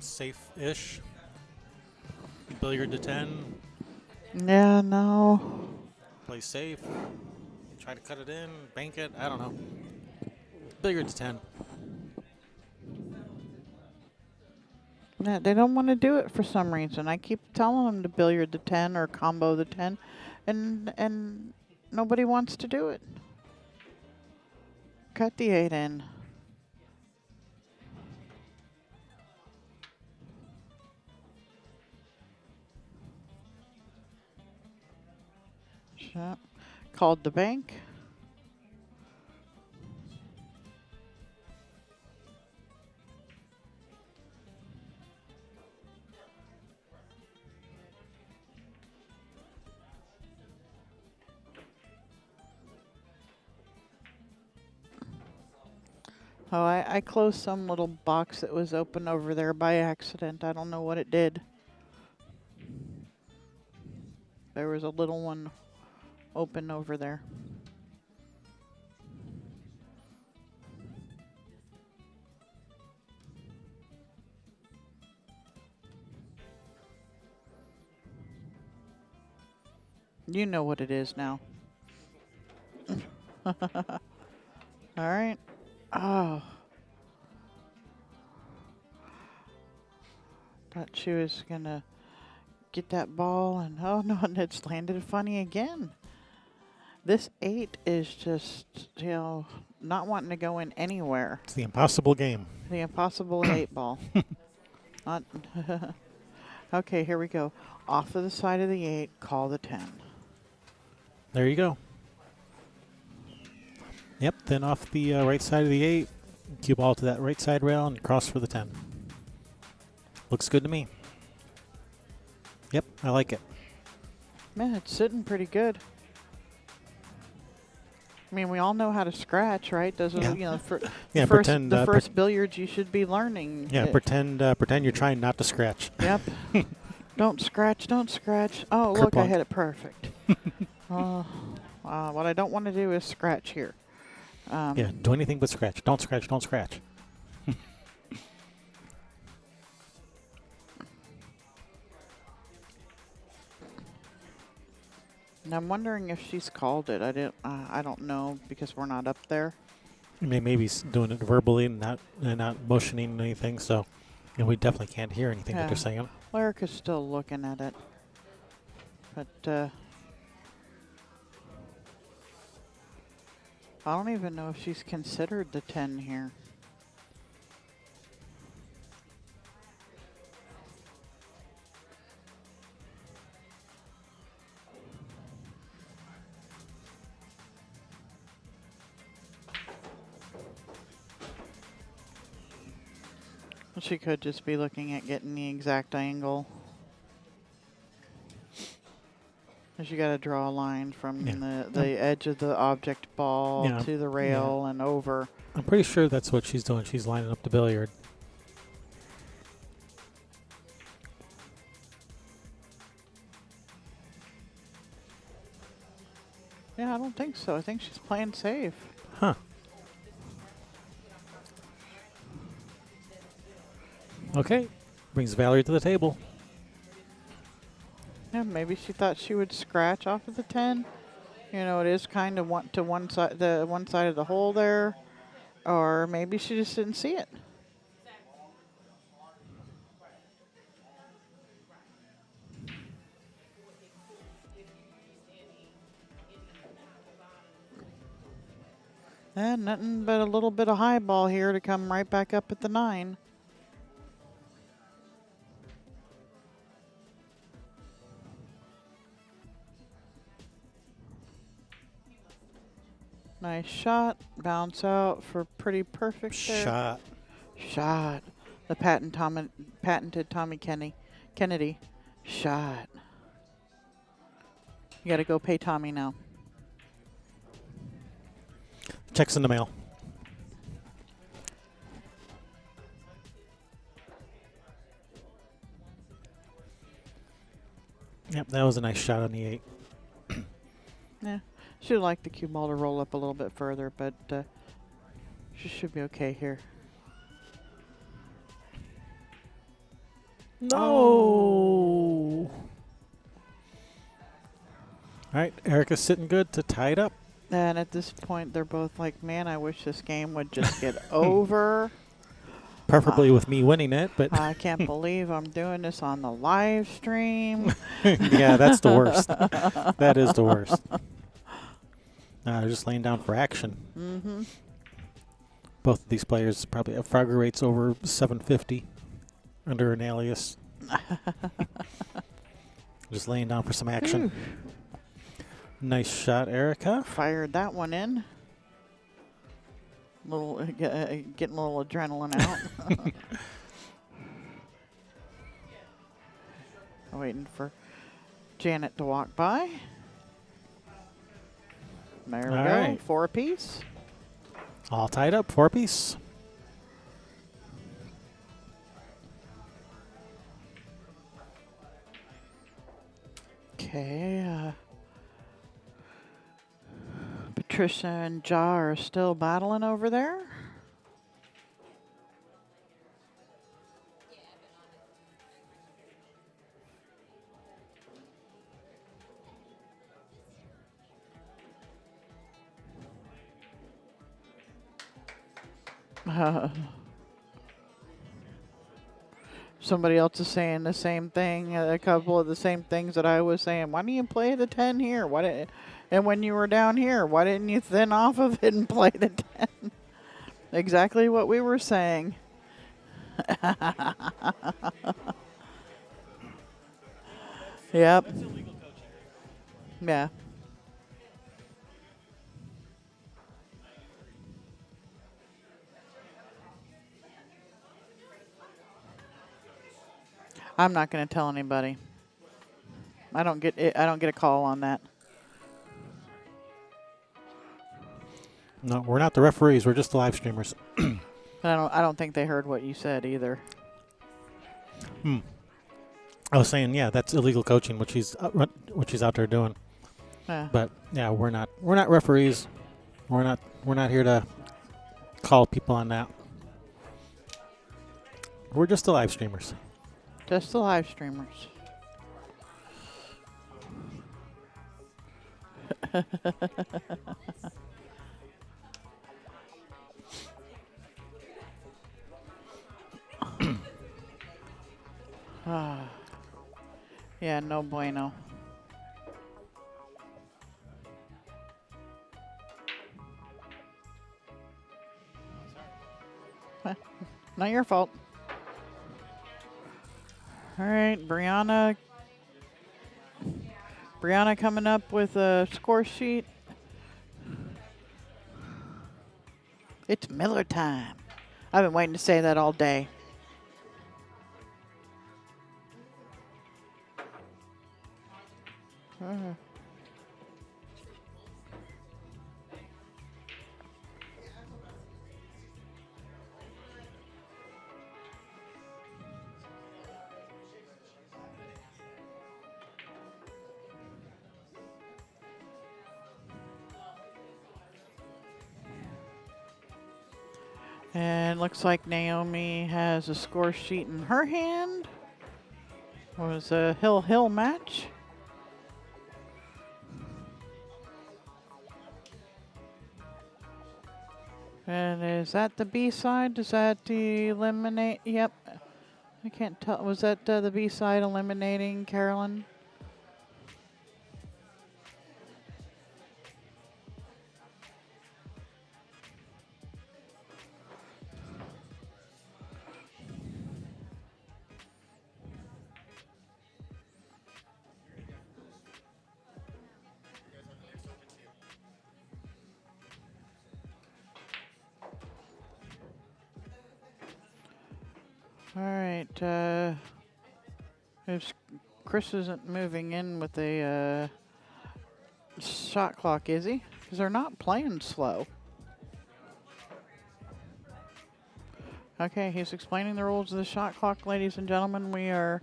Safe-ish. Billiard to 10. Yeah, no. Play safe. Try to cut it in. Bank it. I don't know. Billiard to 10. Yeah, they don't want to do it for some reason. I keep telling them to billiard the 10 or combo the 10, and nobody wants to do it. Cut the 8 in. Shot. Called the bank. Oh, I closed some little box that was open over there by accident. I don't know what it did. There was a little one open over there. You know what it is now. All right. Oh. Thought she was going to get that ball, and oh no, and it's landed funny again. This 8 is just, not wanting to go in anywhere. It's the impossible game. The impossible 8 ball. Not okay, here we go. Off of the side of the 8, call the 10. There you go. Yep, then off the right side of the 8, cue ball to that right side rail and cross for the 10. Looks good to me. Yep, I like it. Man, it's sitting pretty good. I mean, we all know how to scratch, right? Doesn't Yeah. the Pretend, first billiards you should be learning. Yeah, pretend you're trying not to scratch. Yep. Don't scratch, don't scratch. Oh, Kerplunk. look, I had it perfect. What I don't want to do is scratch here. Yeah, do anything but scratch. Don't scratch, don't scratch. And I'm wondering if she's called it. I don't know because we're not up there. Maybe doing it verbally and not motioning anything, so we definitely can't hear anything that they're saying. Erica's still looking at it. But I don't even know if she's considered the 10 here. She could just be looking at getting the exact angle. You got to draw a line from the edge of the object ball to the rail and over. I'm pretty sure that's what she's doing. She's lining up the billiard. Yeah, I don't think so. I think she's playing safe. Huh. Okay. Brings Valerie to the table. Yeah, maybe she thought she would scratch off of the 10. It is kind of one side of the hole there, or maybe she just didn't see it. And nothing but a little bit of high ball here to come right back up at the 9. Nice shot. Bounce out for pretty perfect there. Shot. The patented Tommy Kennedy. Shot. You got to go pay Tommy now. Checks in the mail. Yep, that was a nice shot on the 8. Yeah. She'd like the cue ball to roll up a little bit further, but she should be okay here. No. All right, Erica's sitting good to tie it up. And at this point, they're both like, man, I wish this game would just get over. Preferably with me winning it, but I can't believe I'm doing this on the live stream. yeah, that's the worst. That is the worst. They're just laying down for action. Mm-hmm. Both of these players probably have Frogger rates over 750 under an alias. Just laying down for some action. Nice shot, Erica. Fired that one in. Getting a little adrenaline out. Waiting for Janet to walk by. There we go. Right. 4 apiece. All tied up, 4-piece. Okay. Patricia and Ja are still battling over there. Somebody else is saying the same thing, a couple of the same things that I was saying. Why don't you play the 10 here? And when you were down here, why didn't you thin off of it and play the 10? Exactly what we were saying. Yep. Yeah. I'm not going to tell anybody. I don't get a call on that. No, we're not the referees. We're just the live streamers. I don't think they heard what you said either. I was saying, yeah, that's illegal coaching, which he's out there doing. Yeah. But yeah, we're not referees. We're not here to call people on that. We're just the live streamers. Just the live streamers. Yeah, no bueno. Not your fault. All right, Brianna coming up with a score sheet. It's Miller time. I've been waiting to say that all day. And looks like Naomi has a score sheet in her hand. It was a hill match. And is that the B side? Does that eliminate? Yep. I can't tell. Was that the B side eliminating Carolyn? All right. If Chris isn't moving in with a shot clock, is he? Because they're not playing slow. Okay, he's explaining the rules of the shot clock, ladies and gentlemen. We are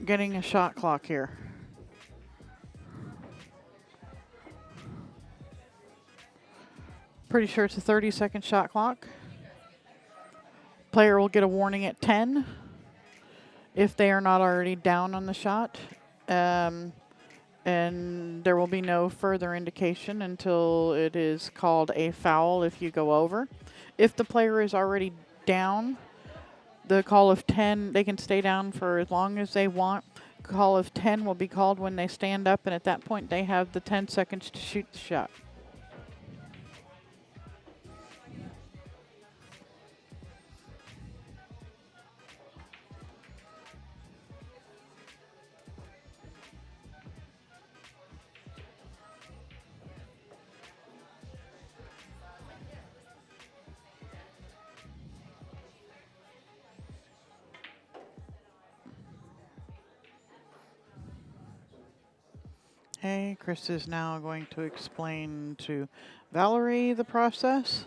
getting a shot clock here. Pretty sure it's a 30-second shot clock. Player will get a warning at 10 if they are not already down on the shot. And there will be no further indication until it is called a foul if you go over. If the player is already down, the call of 10, they can stay down for as long as they want. Call of 10 will be called when they stand up, and at that point they have the 10 seconds to shoot the shot. Okay, Chris is now going to explain to Valerie the process.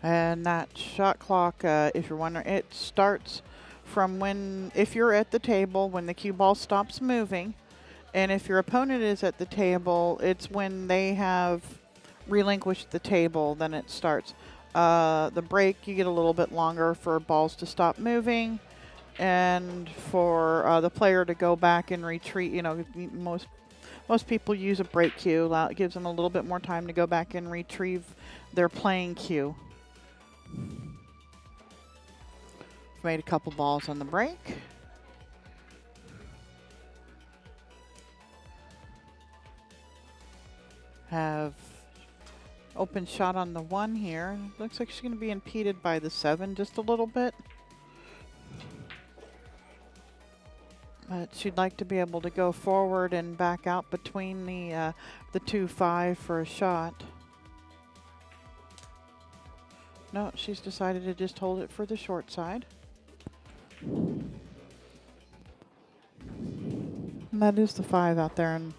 And that shot clock, if you're wondering, it starts from if you're at the table, when the cue ball stops moving. And if your opponent is at the table, it's when they have relinquished the table, then it starts. the break, you get a little bit longer for balls to stop moving and for the player to go back and retreat. You know, most people use a break cue. It gives them a little bit more time to go back and retrieve their playing cue. Made a couple balls on the break. Have open shot on the 1 here. Looks like she's going to be impeded by the 7 just a little bit. But she'd like to be able to go forward and back out between the 2-5 for a shot. No, she's decided to just hold it for the short side. And that is the 5 out there, and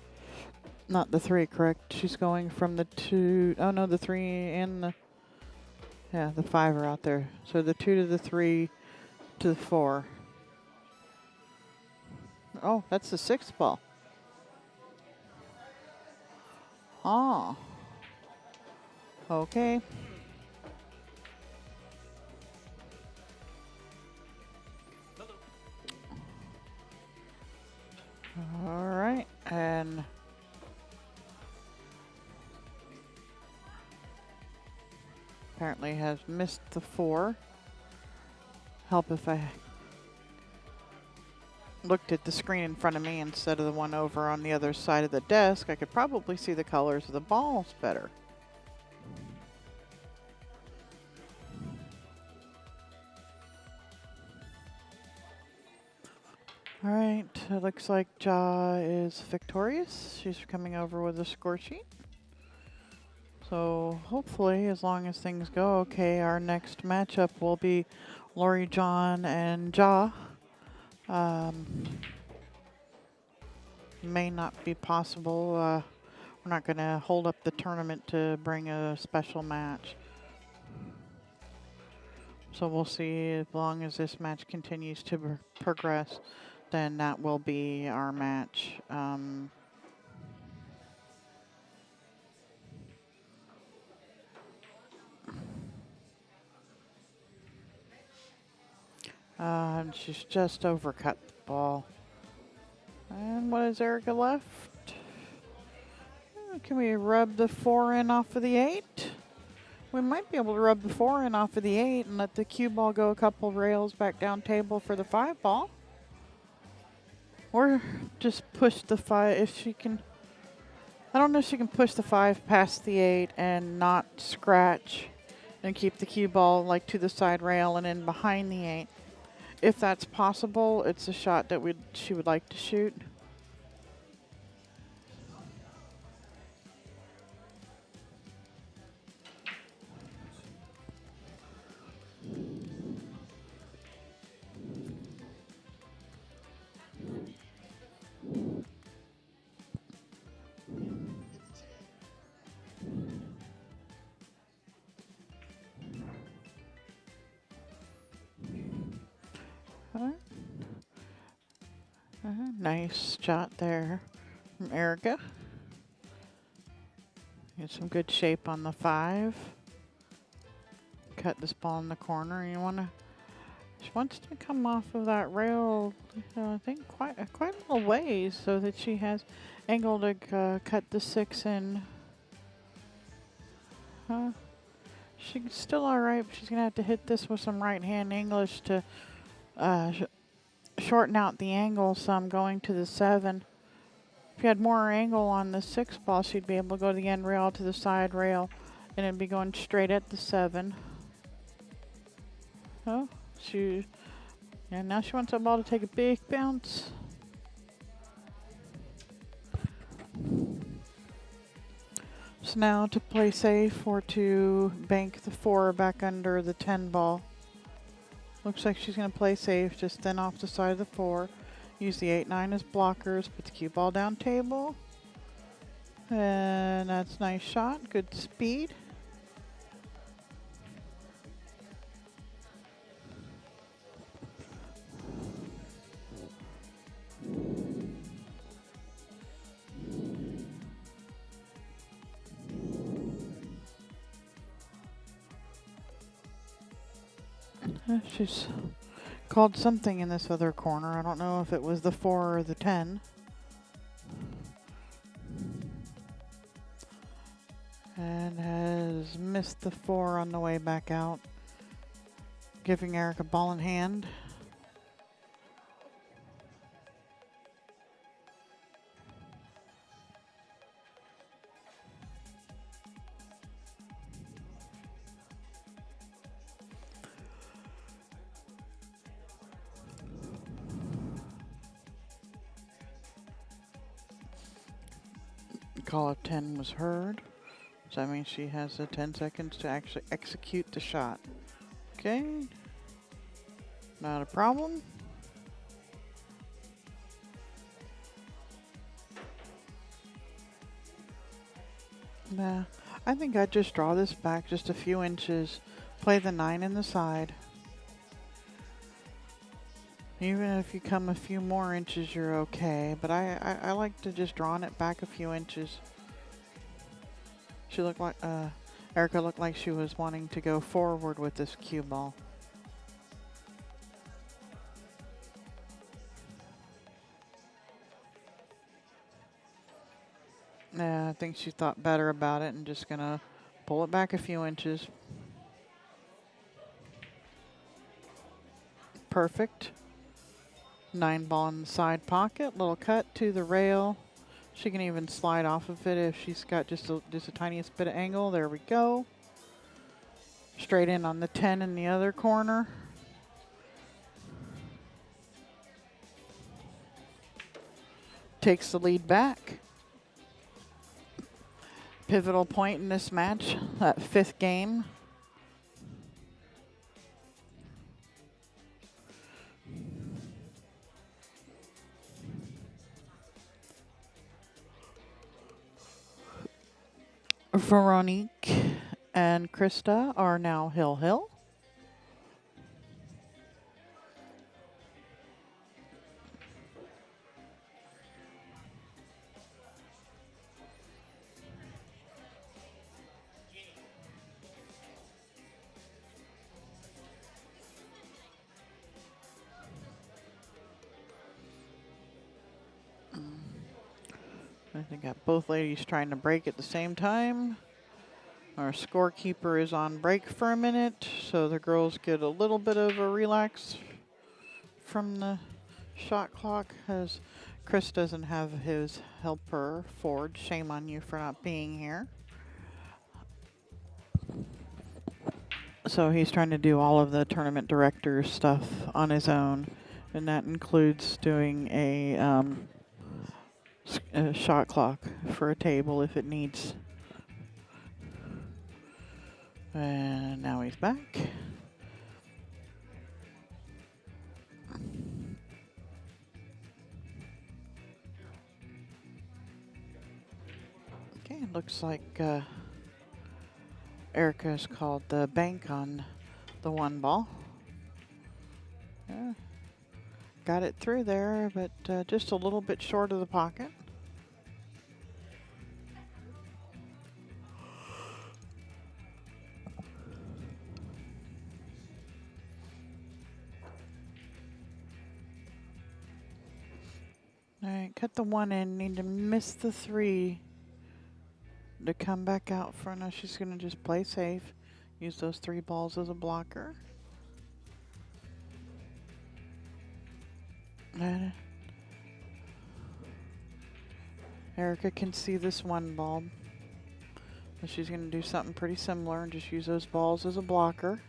not the 3, correct? She's going from the 2. Oh no, the 3 and the, yeah, the 5 are out there. So the 2 to the 3 to the 4. Oh, that's the 6th ball. Oh. Okay. All right, and apparently has missed the 4. Help if I looked at the screen in front of me instead of the one over on the other side of the desk. I could probably see the colors of the balls better. All right, it looks like Ja is victorious. She's coming over with a score sheet. So hopefully, as long as things go okay, our next matchup will be Lori, John, and Ja. May not be possible. We're not going to hold up the tournament to bring a special match. So we'll see. As long as this match continues to progress, then that will be our match. And she's just overcut the ball. And what is Erica left? Can we rub the 4 in off of the 8? We might be able to rub the 4 in off of the 8 and let the cue ball go a couple rails back down table for the 5 ball. Or just push the 5 if she can. I don't know if she can push the 5 past the 8 and not scratch and keep the cue ball like to the side rail and in behind the 8. If that's possible, it's a shot that she would like to shoot. Nice shot there from Erica. Get some good shape on the 5. Cut this ball in the corner. She wants to come off of that rail, I think quite a little ways, so that she has angle to cut the 6 in. She's still all right, but she's gonna have to hit this with some right hand English to shorten out the angle some going to the 7. If you had more angle on the 6 ball, she'd be able to go to the end rail to the side rail, and it'd be going straight at the 7. Oh, now she wants that ball to take a big bounce. So now to play safe or to bank the 4 back under the 10 ball. Looks like she's going to play safe, just thin off the side of the 4. Use the 8-9 as blockers, put the cue ball down table. And that's a nice shot, good speed. She's called something in this other corner. I don't know if it was the 4 or the 10. And has missed the 4 on the way back out, giving Eric a ball in hand. Call of 10 was heard. So that means she has 10 seconds to actually execute the shot. Okay. Not a problem. Nah, I think I'd just draw this back just a few inches. Play the 9 in the side. Even if you come a few more inches, you're okay. But I like to just draw it back a few inches. She looked like, Erica looked like she was wanting to go forward with this cue ball. Yeah, I think she thought better about it and just gonna pull it back a few inches. Perfect. 9 ball in the side pocket, little cut to the rail. She can even slide off of it if she's got just the tiniest bit of angle. There we go. Straight in on the 10 in the other corner. Takes the lead back. Pivotal point in this match, that 5th game. Veronique and Krista are now hill-hill. I think got both ladies trying to break at the same time. Our scorekeeper is on break for a minute, so the girls get a little bit of a relax from the shot clock, as Chris doesn't have his helper Ford. Shame on you for not being here. So he's trying to do all of the tournament director stuff on his own, and that includes doing a shot clock for a table if it needs. And now he's back. Okay, it looks like Erica's called the bank on the 1 ball. Yeah. Got it through there, but just a little bit short of the pocket. All right, cut the 1 in, need to miss the 3 to come back out front. Now she's gonna just play safe, use those 3 balls as a blocker. And Erica can see this 1 ball, but she's gonna do something pretty similar and just use those balls as a blocker.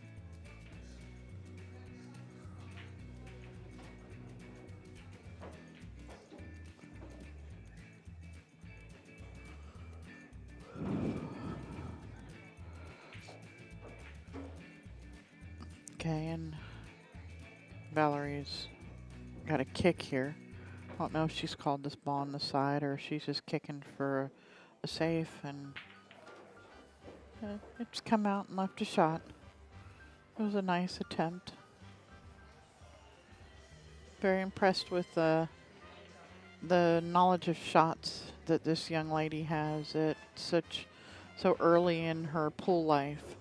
Okay, and Valerie's got a kick here. I don't know if she's called this ball on the side or she's just kicking for a safe, and it's come out and left a shot. It was a nice attempt. Very impressed with the knowledge of shots that this young lady has at so early in her pool life.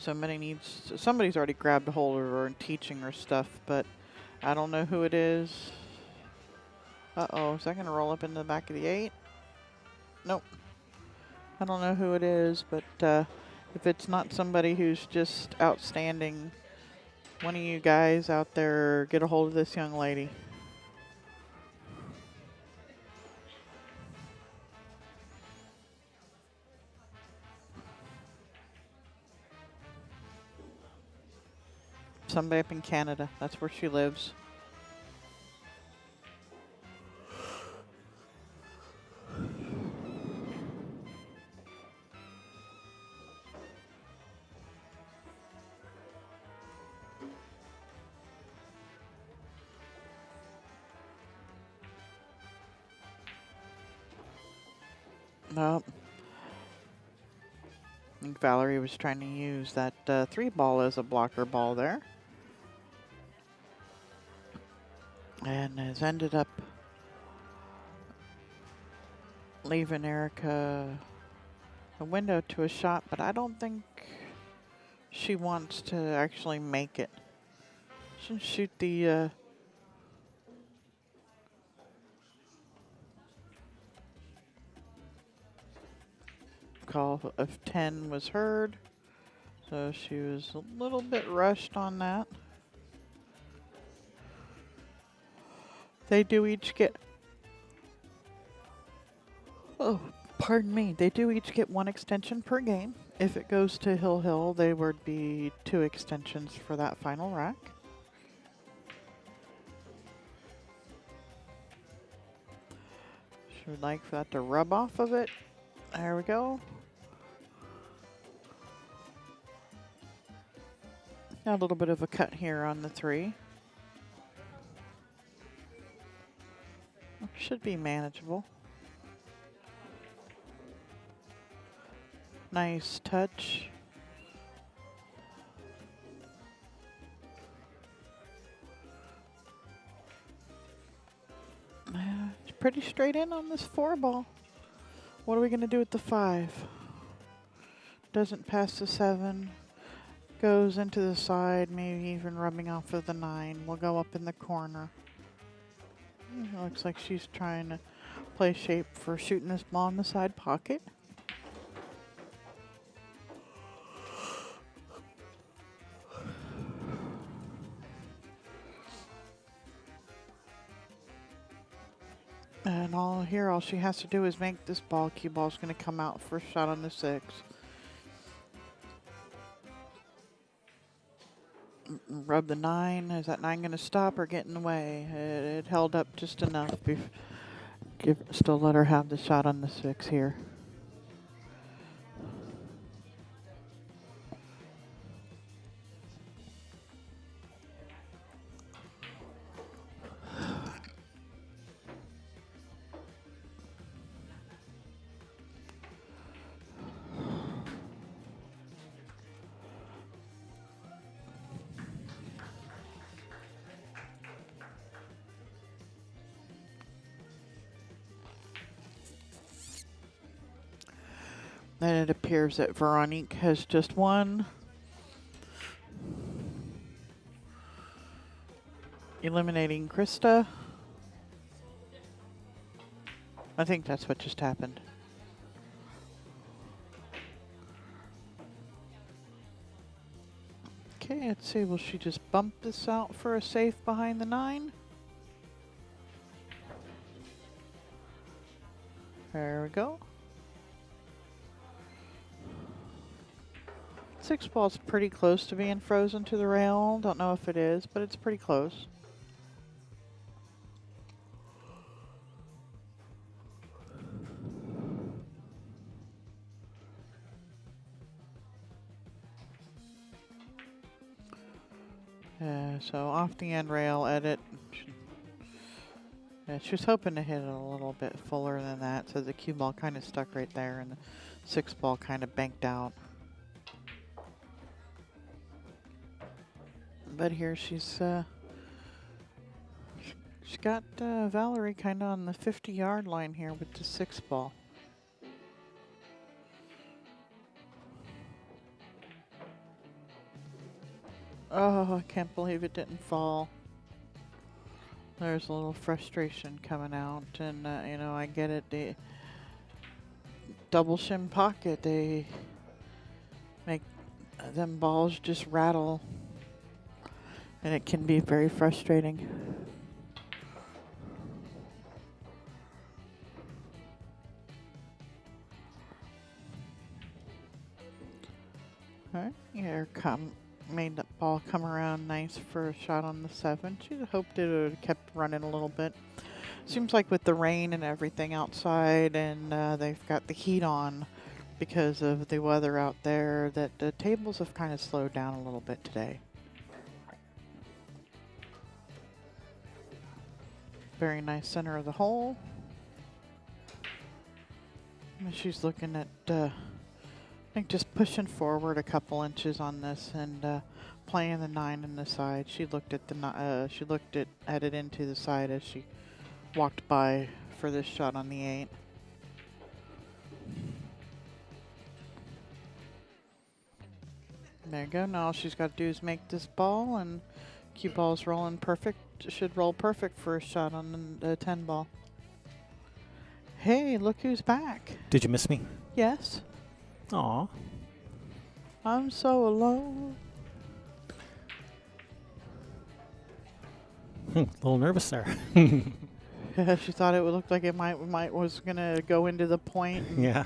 Somebody's already grabbed a hold of her and teaching her stuff, but I don't know who it is. Uh-oh, is that going to roll up in the back of the 8? Nope. I don't know who it is, but if it's not somebody who's just outstanding, one of you guys out there, get a hold of this young lady. Somebody up in Canada. That's where she lives. Nope. I think Valerie was trying to use that 3 ball as a blocker ball there. And has ended up leaving Erica a window to a shot, but I don't think she wants to actually make it. She'll shoot the call of 10 was heard, so she was a little bit rushed on that. They do each get, oh, pardon me, they do each get 1 extension per game. If it goes to Hill, they would be 2 extensions for that final rack. She would like for that to rub off of it. There we go. Got a little bit of a cut here on the 3. Should be manageable. Nice touch. It's pretty straight in on this 4 ball. What are we going to do with the 5? Doesn't pass the 7. Goes into the side, maybe even rubbing off of the 9. We'll go up in the corner. It looks like she's trying to play shape for shooting this ball in the side pocket. And all she has to do is make this ball. Cue ball's going to come out for a shot on the 6. Rub the 9. Is that 9 going to stop or get in the way? It held up just enough. Still let her have the shot on the 6 here. Then it appears that Veronique has just won. Eliminating Krista. I think that's what just happened. Okay, let's see. Will she just bump this out for a safe behind the 9? There we go. 6 ball's pretty close to being frozen to the rail. Don't know if it is, but it's pretty close. So off the end rail edit. She was hoping to hit it a little bit fuller than that, so the cue ball kind of stuck right there and the 6 ball kind of banked out. But here she's got Valerie kind of on the 50-yard line here with the 6 ball. Oh, I can't believe it didn't fall. There's a little frustration coming out, and you know, I get it. The double shim pocket, they make them balls just rattle, and it can be very frustrating. All right, here made that ball come around nice for a shot on the 7. She hoped it would have kept running a little bit. Seems like with the rain and everything outside, and they've got the heat on because of the weather out there, that the tables have kind of slowed down a little bit today. Very nice center of the hole. And she's looking at, I think, just pushing forward a couple inches on this and playing the 9 in the side. She looked at at it into the side as she walked by for this shot on the 8. There you go. Now all she's got to do is make this ball, and cue ball's rolling perfect. Should roll perfect for a shot on the 10 ball. Hey, look who's back. Did you miss me? Yes. Aw. I'm so alone. A little nervous there. Yeah, she thought it would look like it was gonna go into the point. And Yeah.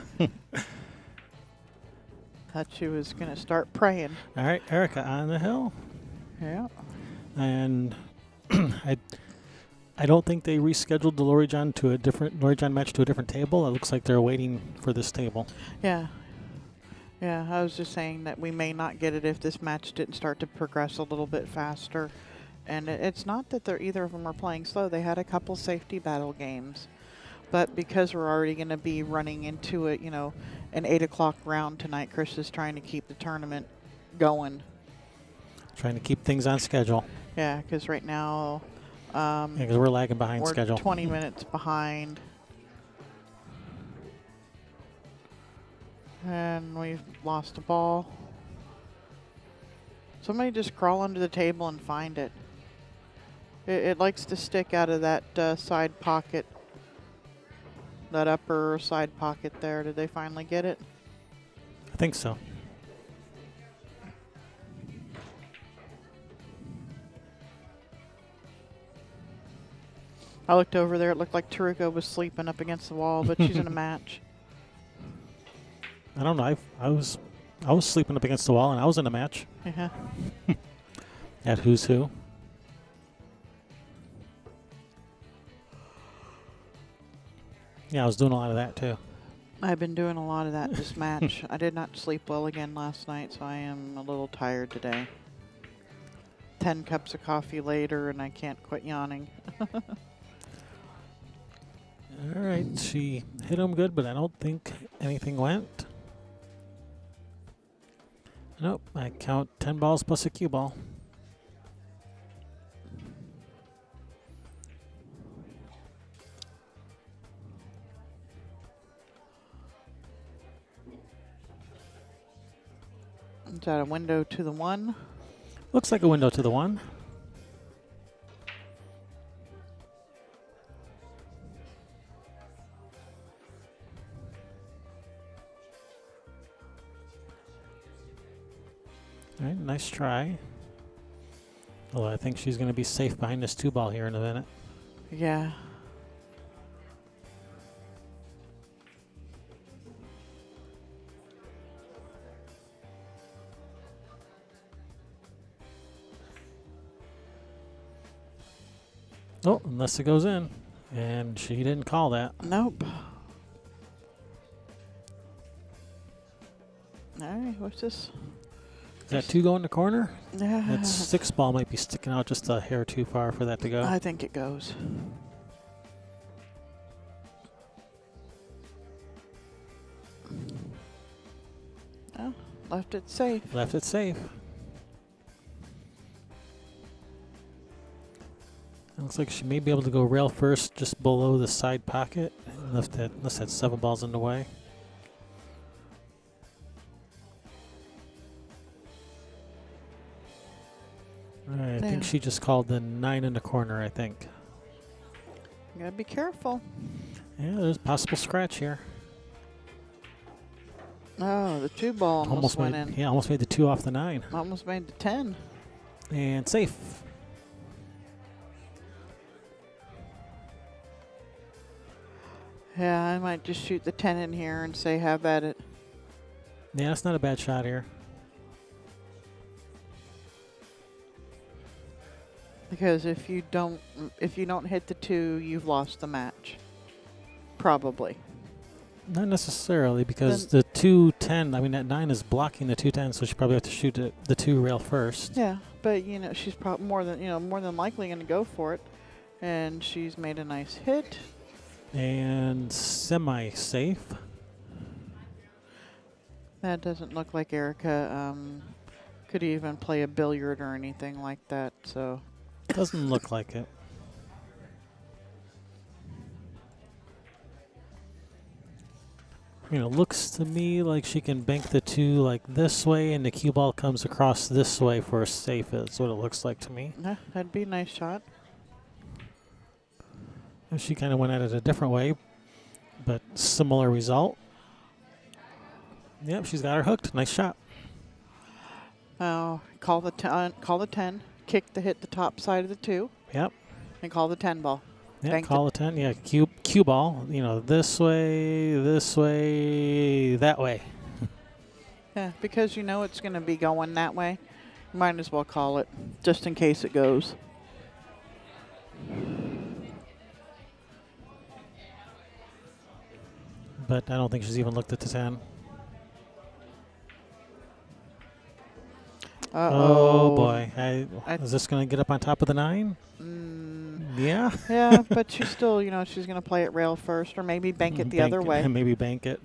thought she was gonna start praying. All right, Erica on the hill. Yeah. And I don't think they rescheduled the Lori John match to a different table. It looks like they're waiting for this table. Yeah. Yeah, I was just saying that we may not get it if this match didn't start to progress a little bit faster. And it's not that either of them are playing slow. They had a couple safety battle games. But because we're already going to be running into it, you know, an 8 o'clock round tonight, Chris is trying to keep the tournament going. Trying to keep things on schedule. Yeah, because right now Because we're lagging behind we're schedule. 20 minutes behind. And we've lost a ball. Somebody just crawl under the table and find it. It likes to stick out of that side pocket. That upper side pocket there. Did they finally get it? I think so. I looked over there. It looked like Taruka was sleeping up against the wall, but she's in a match. I don't know. I was sleeping up against the wall, and I was in a match Yeah. at Who's Who. Yeah, I was doing a lot of that too. I've been doing a lot of that this match. I did not sleep well again last night, so I am a little tired today. 10 cups of coffee later, and I can't quit yawning. All right, she hit him good, but I don't think anything went. Nope, I count 10 balls plus a cue ball. Is that a window to the 1? Looks like a window to the 1. All right, nice try. Although I think she's going to be safe behind this 2 ball here in a minute. Yeah. Oh, unless it goes in. And she didn't call that. Nope. All right, what's this? Is that 2 going to corner? Yeah. That 6 ball might be sticking out just a hair too far for that to go. I think it goes. Oh, left it safe. Left it safe. It looks like she may be able to go rail first just below the side pocket, unless that 7 ball's in the way. I think she just called the 9 in the corner, I think. You gotta be careful. Yeah, there's a possible scratch here. Oh, the 2 ball almost went in. Yeah, almost made the 2 off the 9. Almost made the 10. And safe. Yeah, I might just shoot the 10 in here and say have at it. Yeah, that's not a bad shot here. Because if you don't hit the 2, you've lost the match. Probably. Not necessarily, because the 2-10, I mean that 9 is blocking the 2-10, so she probably have to shoot the 2 rail first. Yeah, but she's probably more than likely going to go for it, and she's made a nice hit. And semi-safe. That doesn't look like Erica could even play a billiard or anything like that, so. Doesn't look like it. Looks to me like she can bank the 2 like this way, and the cue ball comes across this way for a safe. That's what it looks like to me. Yeah, that'd be a nice shot. And she kind of went at it a different way, but similar result. Yep, she's got her hooked. Nice shot. Oh, call the 10. Hit the top side of the 2. Yep. And call the 10 ball. Yeah, call the 10. Yeah, cue ball. This way, that way. Yeah, because it's going to be going that way. You might as well call it, just in case it goes. But I don't think she's even looked at the 10. Oh boy. Is this going to get up on top of the 9? Yeah. Yeah, but she's still, she's going to play it rail first, or maybe bank it the other way. Maybe bank it.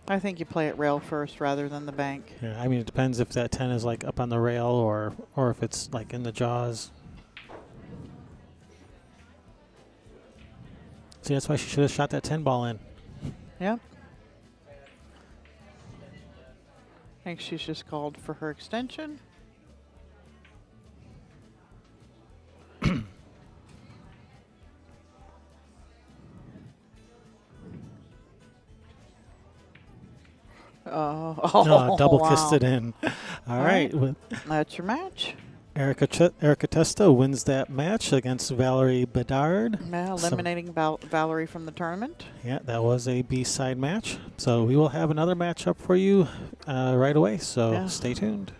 I think you play it rail first rather than the bank. Yeah, I mean, it depends if that 10 is like up on the rail or if it's like in the jaws. See, that's why she should have shot that 10 ball in. Yep. I think she's just called for her extension. Double kissed it in. All right. That's your match. Erica Testa wins that match against Valerie Bedard. Yeah, eliminating Valerie from the tournament. Yeah, that was a B-side match. So we will have another match up for you right away. So stay tuned.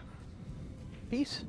Peace.